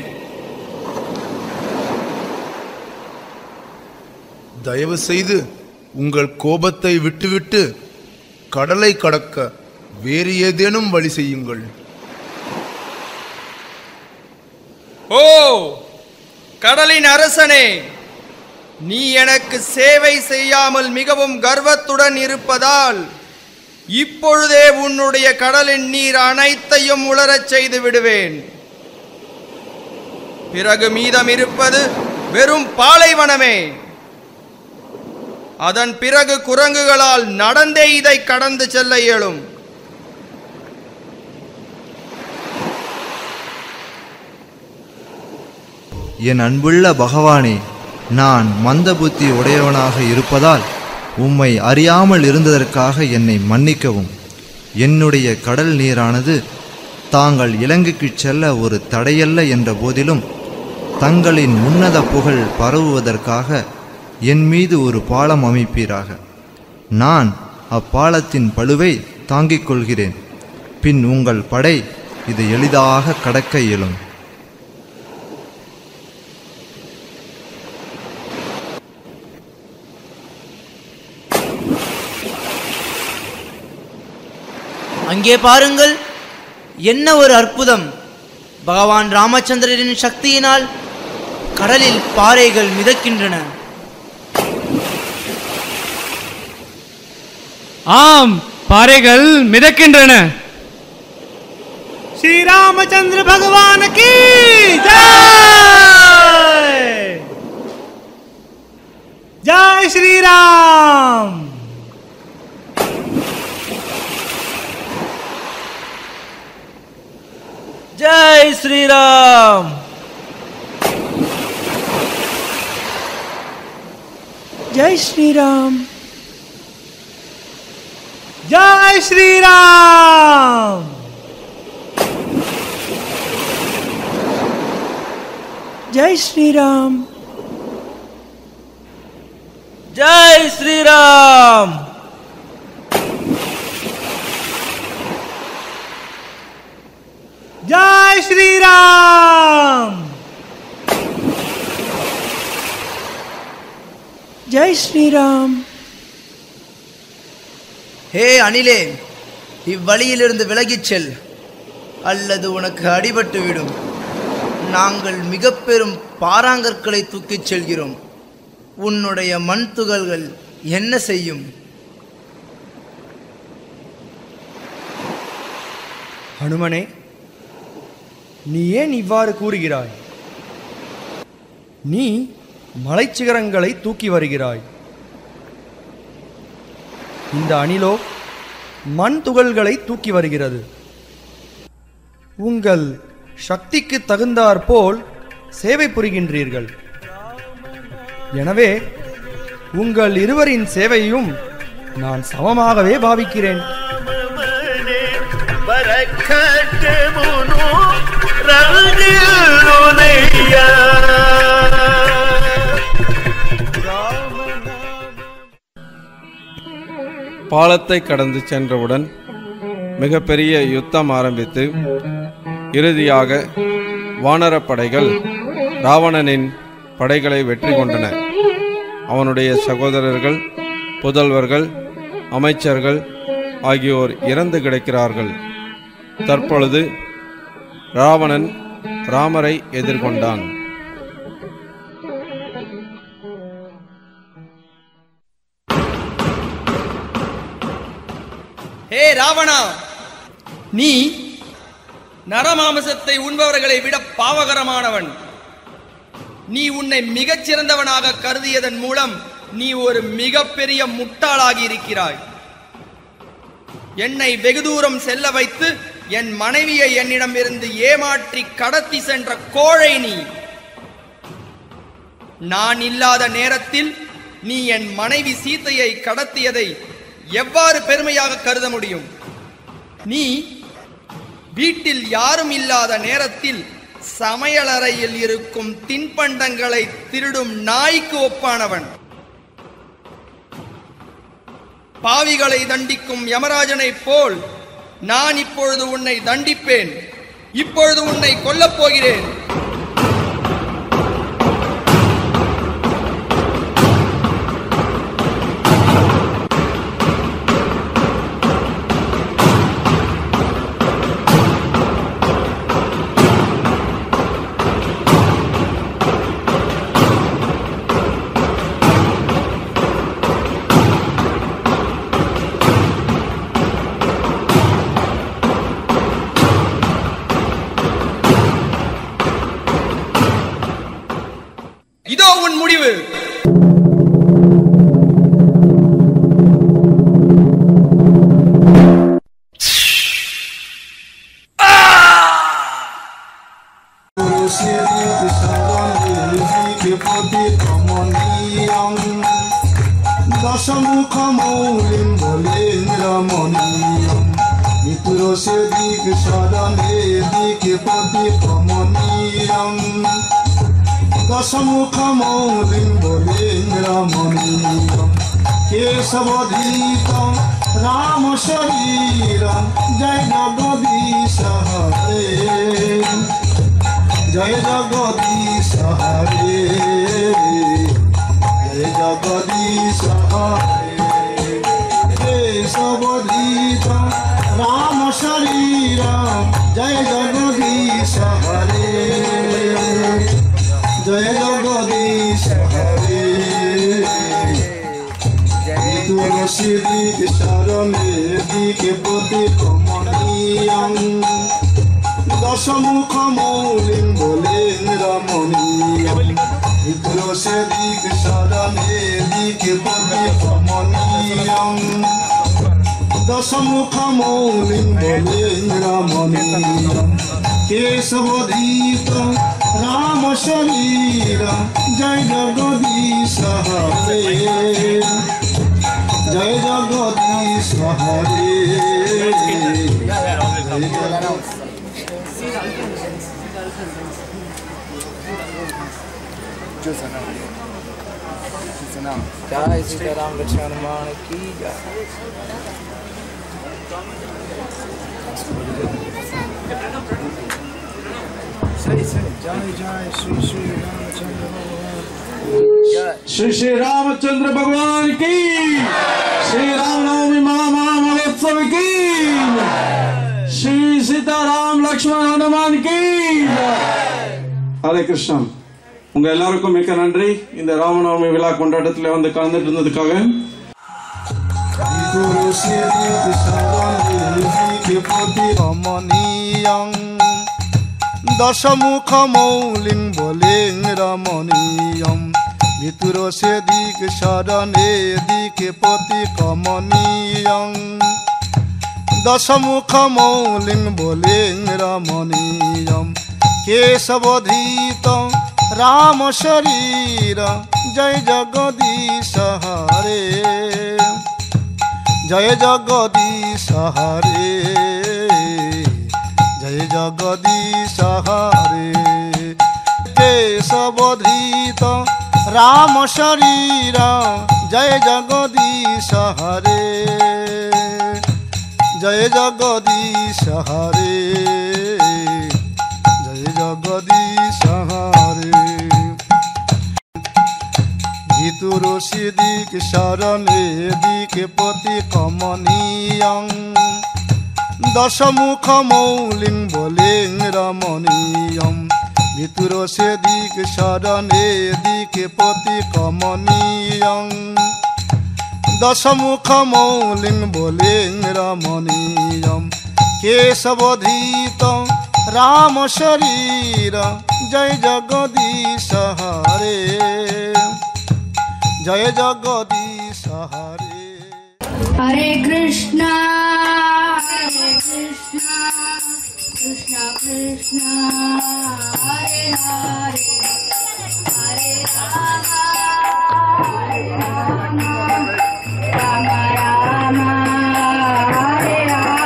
தயவு செய்து உங்கள் கோபத்தை விட்டுவிட்டு கடலை கடக்க வேறு ஏதேனும் வழி செய்யுங்கள்.
ஓ கடலின் அரசனே, நீ எனக்கு சேவை செய்யாமல் மிகவும் கர்வத்துடன் இருப்பதால் இப்பொழுதே உன்னுடைய கடலின் நீர் அனைத்தையும் உலரச் செய்து விடுவேன். பிறகு மீதம் இருப்பது வெறும் பாலைவனமே. அதன் பிறகு குரங்குகளால் நடந்தே இதை கடந்து செல்ல இயலும்.
என் அன்புள்ள பகவானே, நான் மந்த புத்தி உடையவனாக இருப்பதால் உம்மை அறியாமல் இருந்ததற்காக என்னை மன்னிக்கவும். என்னுடைய கடல் நீரானது தாங்கள் இலங்கைக்கு செல்ல ஒரு தடையல்ல என்ற போதிலும் தங்களின் உன்னத புகழ் பரவுவதற்காக என் மீது ஒரு பாலம் அமைப்பீராக. நான் அப்பாலத்தின் பளுவை தாங்கிக் கொள்கிறேன். பின் உங்கள் படை இது எளிதாக கடக்க இயலும்.
அங்கே பாருங்கள், என்ன ஒரு அற்புதம்! பகவான் ராமச்சந்திரரின் சக்தியினால் கடலில் பாறைகள் மிதக்கின்றன.
ஆம், பாறைகள் மிதக்கின்றன. ஸ்ரீராமச்சந்திர பகவானுக்கு ஜெய்! ஜெய் ஸ்ரீராம்!
ஜெய் ஸ்ரீராம்!
ஜெய் ஸ்ரீராம்!
ஜெய் ஸ்ரீராம்!
ஜெய் ஸ்ரீராம்!
ஜெய் ஸ்ரீராம்!
ஜெய் ஸ்ரீராம்!
ஜெய் ஸ்ரீராம்!
ஹே அணிலே, இவ்வழியிலிருந்து விலகிச் செல், அல்லது உனக்கு அடிபட்டு விடும். நாங்கள் மிக பெரும் பாறாங்கற்களை தூக்கிச் செல்கிறோம். உன்னுடைய மண் துகள்கள் என்ன செய்யும்?
ஹனுமனே, நீ ஏன் இவ்வாறு கூறுகிறாய்? நீ மலைச்சிகரங்களை தூக்கி வருகிறாய். இந்த அணிலோ மண் துகள்களை தூக்கி வருகிறது. உங்கள் சக்திக்கு தகுந்தாற்போல் சேவை புரிகின்றீர்கள். எனவே உங்கள் இருவரின் சேவையும் நான் சமமாகவே பாவிக்கிறேன்.
பாலத்தை கடந்து சென்றவுடன் மிகப்பெரிய யுத்தம் ஆரம்பித்து இறுதியாக வானரப்படைகள் ராவணனின் படைகளை வெற்றி கொண்டன. அவனுடைய சகோதரர்கள், புதல்வர்கள், அமைச்சர்கள் ஆகியோர் இறந்து கிடக்கிறார்கள். தற்பொழுது ராவணன் ராமரை எதிர்கொண்டான்.
ஹே ராவணா, நீ நரமாமிசத்தை உண்பவர்களை விட பாவகரமானவன். நீ உன்னை மிகச் சிறந்தவனாக கருதியதன் மூலம் நீ ஒரு மிகப்பெரிய முட்டாளாகி இருக்கிறாய். என்னை வெகு தூரம் செல்ல வைத்து என் மனைவியை என்னிடமிருந்து ஏமாற்றி கடத்தி சென்ற கோழை நீ. நான் இல்லாத நேரத்தில் நீ என் மனைவி சீதையை கடத்தியதை எவ்வாறு பெருமையாக கருத முடியும்? நீ வீட்டில் யாரும் இல்லாத நேரத்தில் சமையலறையில் இருக்கும் தின்பண்டங்களை திருடும் நாய்க்கு ஒப்பானவன். பாவிகளை தண்டிக்கும் யமராஜனை போல் நான் இப்பொழுது உன்னை தண்டிப்பேன். இப்பொழுது உன்னை கொல்லப் போகிறேன். இதோ உன் முடிவு.
केशवधीतं राम शरीरं जय जगदीश हरे, जय जगदीश हरे, जय जगदीश हरे। केशवधीतं राम शरीरं जय जगदीश हरे, जय जगदीश हरे। तुलसी शरणे दिके पति कमनीयं दशमुख मौलिं बोलेन्द्रमणीयं। तुलसी शरणे दिके पति कमनीयं दशमुख मौलिं बोलेन्द्रमणीयं। केशवधीतं राम शरीरं जय जगदीश हरे, जय जगदीश हरे।
जय सीताराम लक्ष्मण हनुमान की जय। जय जय श्री श्री रामचंद्र भगवान,
श्री श्री रामचंद्र भगवान की, श्री रामनवमी महामहोत्सव की, श्री सीताराम लक्ष्मण हनुमान की। हरे कृष्णा। உங்க எல்லாருக்கும் மிக்க நன்றி இந்த ராமநவமி விழா கொண்டாட்டத்தில் வந்து கலந்துட்டு இருந்ததுக்காக.
दशमुख मौलिं बोलेन्द्रमणीयं। ভিতর সে দিক শরণে দিকে পতি কমনীয়ং। দশমুখ মৌলিং বলিং রমণীয়ম। কেশবধীতং রাম শরীর জয় জগদীশ হরে, জয় জগদীশ হরে, জয় জগদীশ হরে। কেশবধীতং राम शरीर जय जगदीश हरे। জয় জগদীশ হরে, জয় জগদীশ হরে। ভিতুর সিদিক শরণে দিক পতি কমনীয়ং, দশমুখ মৌলিং বলিং রমণীয়ম। ভিতুর সেদিক শরণে দিক পতি কমনীয়ং, দশমুখ মৌলিং বলিং রমণীয়ম। কেশবধৃত রাম শরীর, জয় জগদীশ হরে, জয় জগদীশ হরে।
হরে কৃষ্ণ কৃষ্ণ কৃষ্ণ হরে হরে, হরে Ram Ram Ram Hare Hare.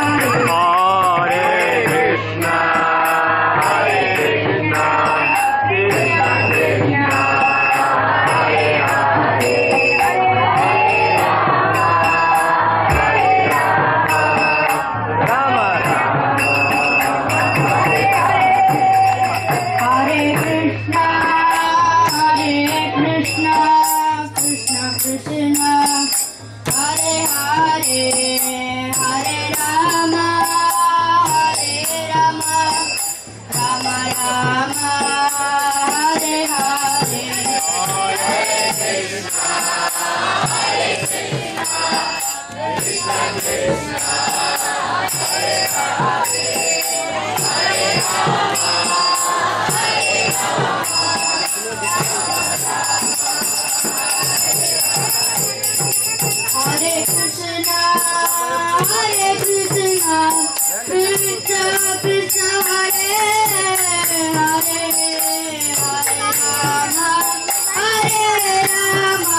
Hare Krishna, Hare Krishna, Krishna Krishna, Hare Hare, Rama
Hare Krishna, Hare Krishna, Krishna Krishna, Hare Hare, Hare Rama, Rama Rama, Hare Hare. Hare Krishna, Hare Krishna, Krishna Krishna, Hare Hare, Hare Rama,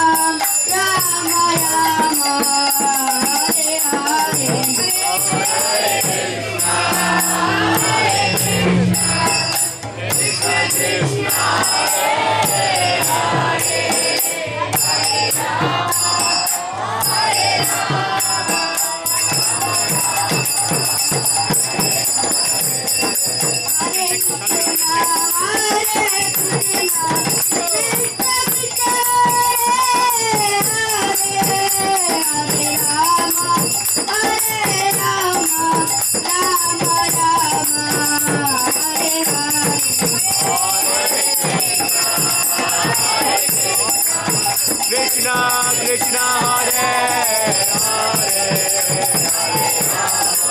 Rama Rama, Hare Hare.
Krishna Krishna, Hare Hare, Hare
Hare Rama,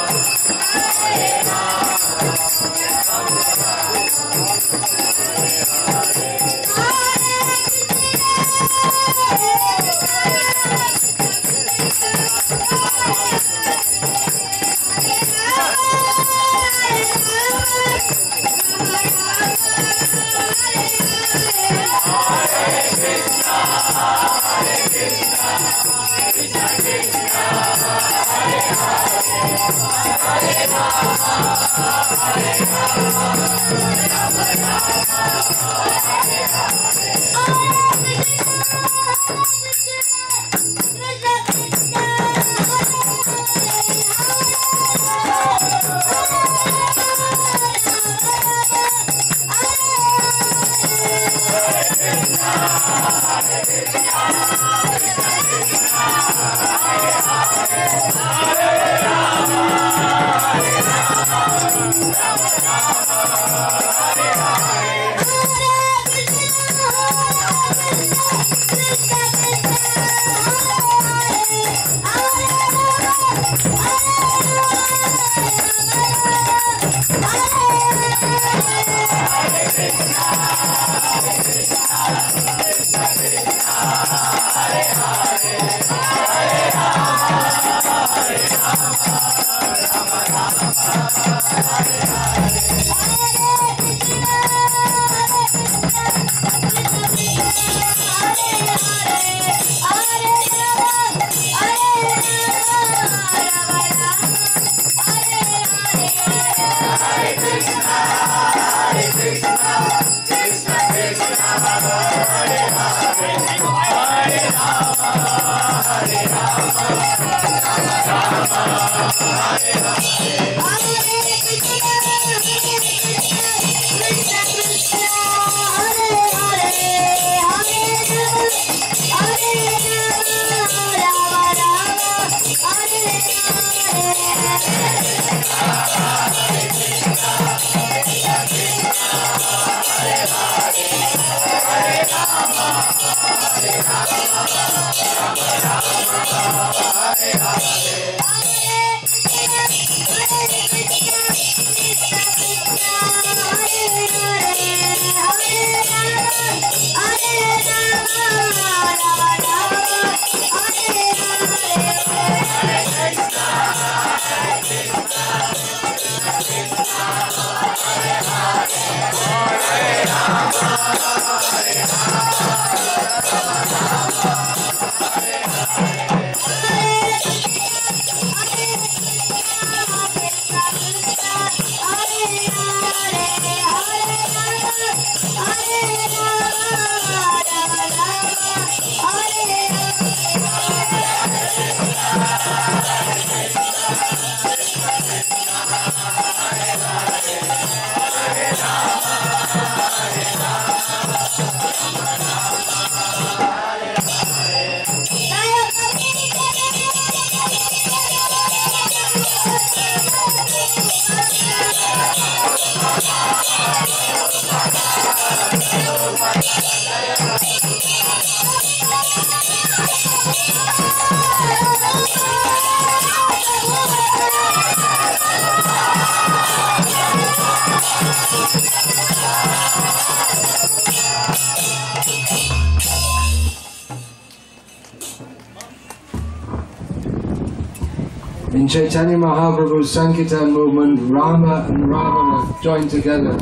In Chaitanya Mahaprabhu's Sankirtan movement, Rama and Ravana joined together.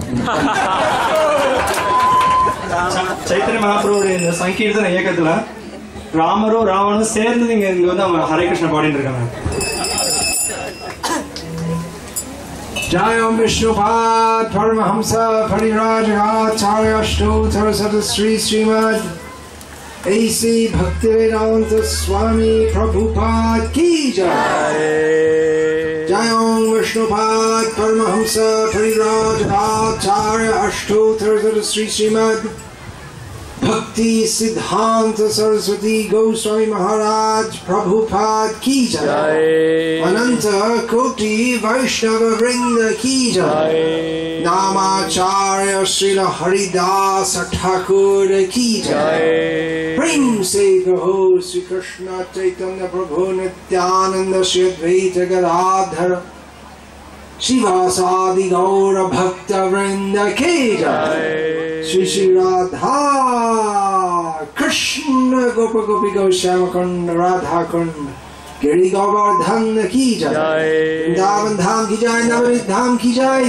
Chaitanya மகாபிரபுடைய இந்த சங்கீர்த்தன இயக்கத்துல ராமரும் ராவனும் சேர்ந்து இங்க வந்து அவங்க ஹரே கிருஷ்ண பாடிட்டு இருக்காங்க.
Jayam Vishnupad Paramahamsa Parirajacharya Ashtottara Sri Srimad A.C. Bhaktivedanta Swami Prabhupada Ki Jai. Jayam Vishnupad Paramahamsa Parirajacharya Ashtottara Sri Srimad Bhakti Siddhanta Saraswati Goswami Maharaj Prabhupada Ki Jai. Ananta Koti Vaishnava Vrinda Ki Jai. Namacharya Srila Haridasa Thakur Ki Jai. Prem se Gaho Sri Krishna Chaitanya Prabhu Nityananda Shri Advaita Gadadhara Shivasadi Gaura Bhakta Vrinda Ki Jai. Shri Shri Radha Krishna Gopa Gopi Goshyama Kunda Radha Kunda Giri Govardhan Ki Jai. Vrindavan Dham Ki Jai. Navarit Dham Ki Jai.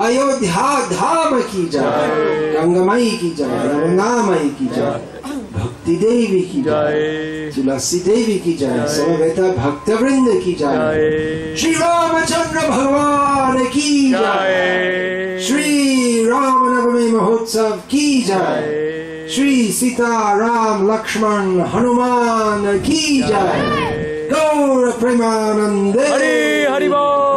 Ayodhya Dham Ki Jai. Gangamai Ki Jai. Ramanamai Ki Jai. Bhakti Devi Ki Jai. Tulasi Devi Ki Jai. Samaveta Bhakta Vrinda Ki Jai. Shri Ramachandra Bhagavan Ki Jai. Shri Ramanavami Mahotsav Ki Jai. Shri Sita Ram Lakshman Hanuman Ki Jai. Gaura Premanande Hari Hari Bol.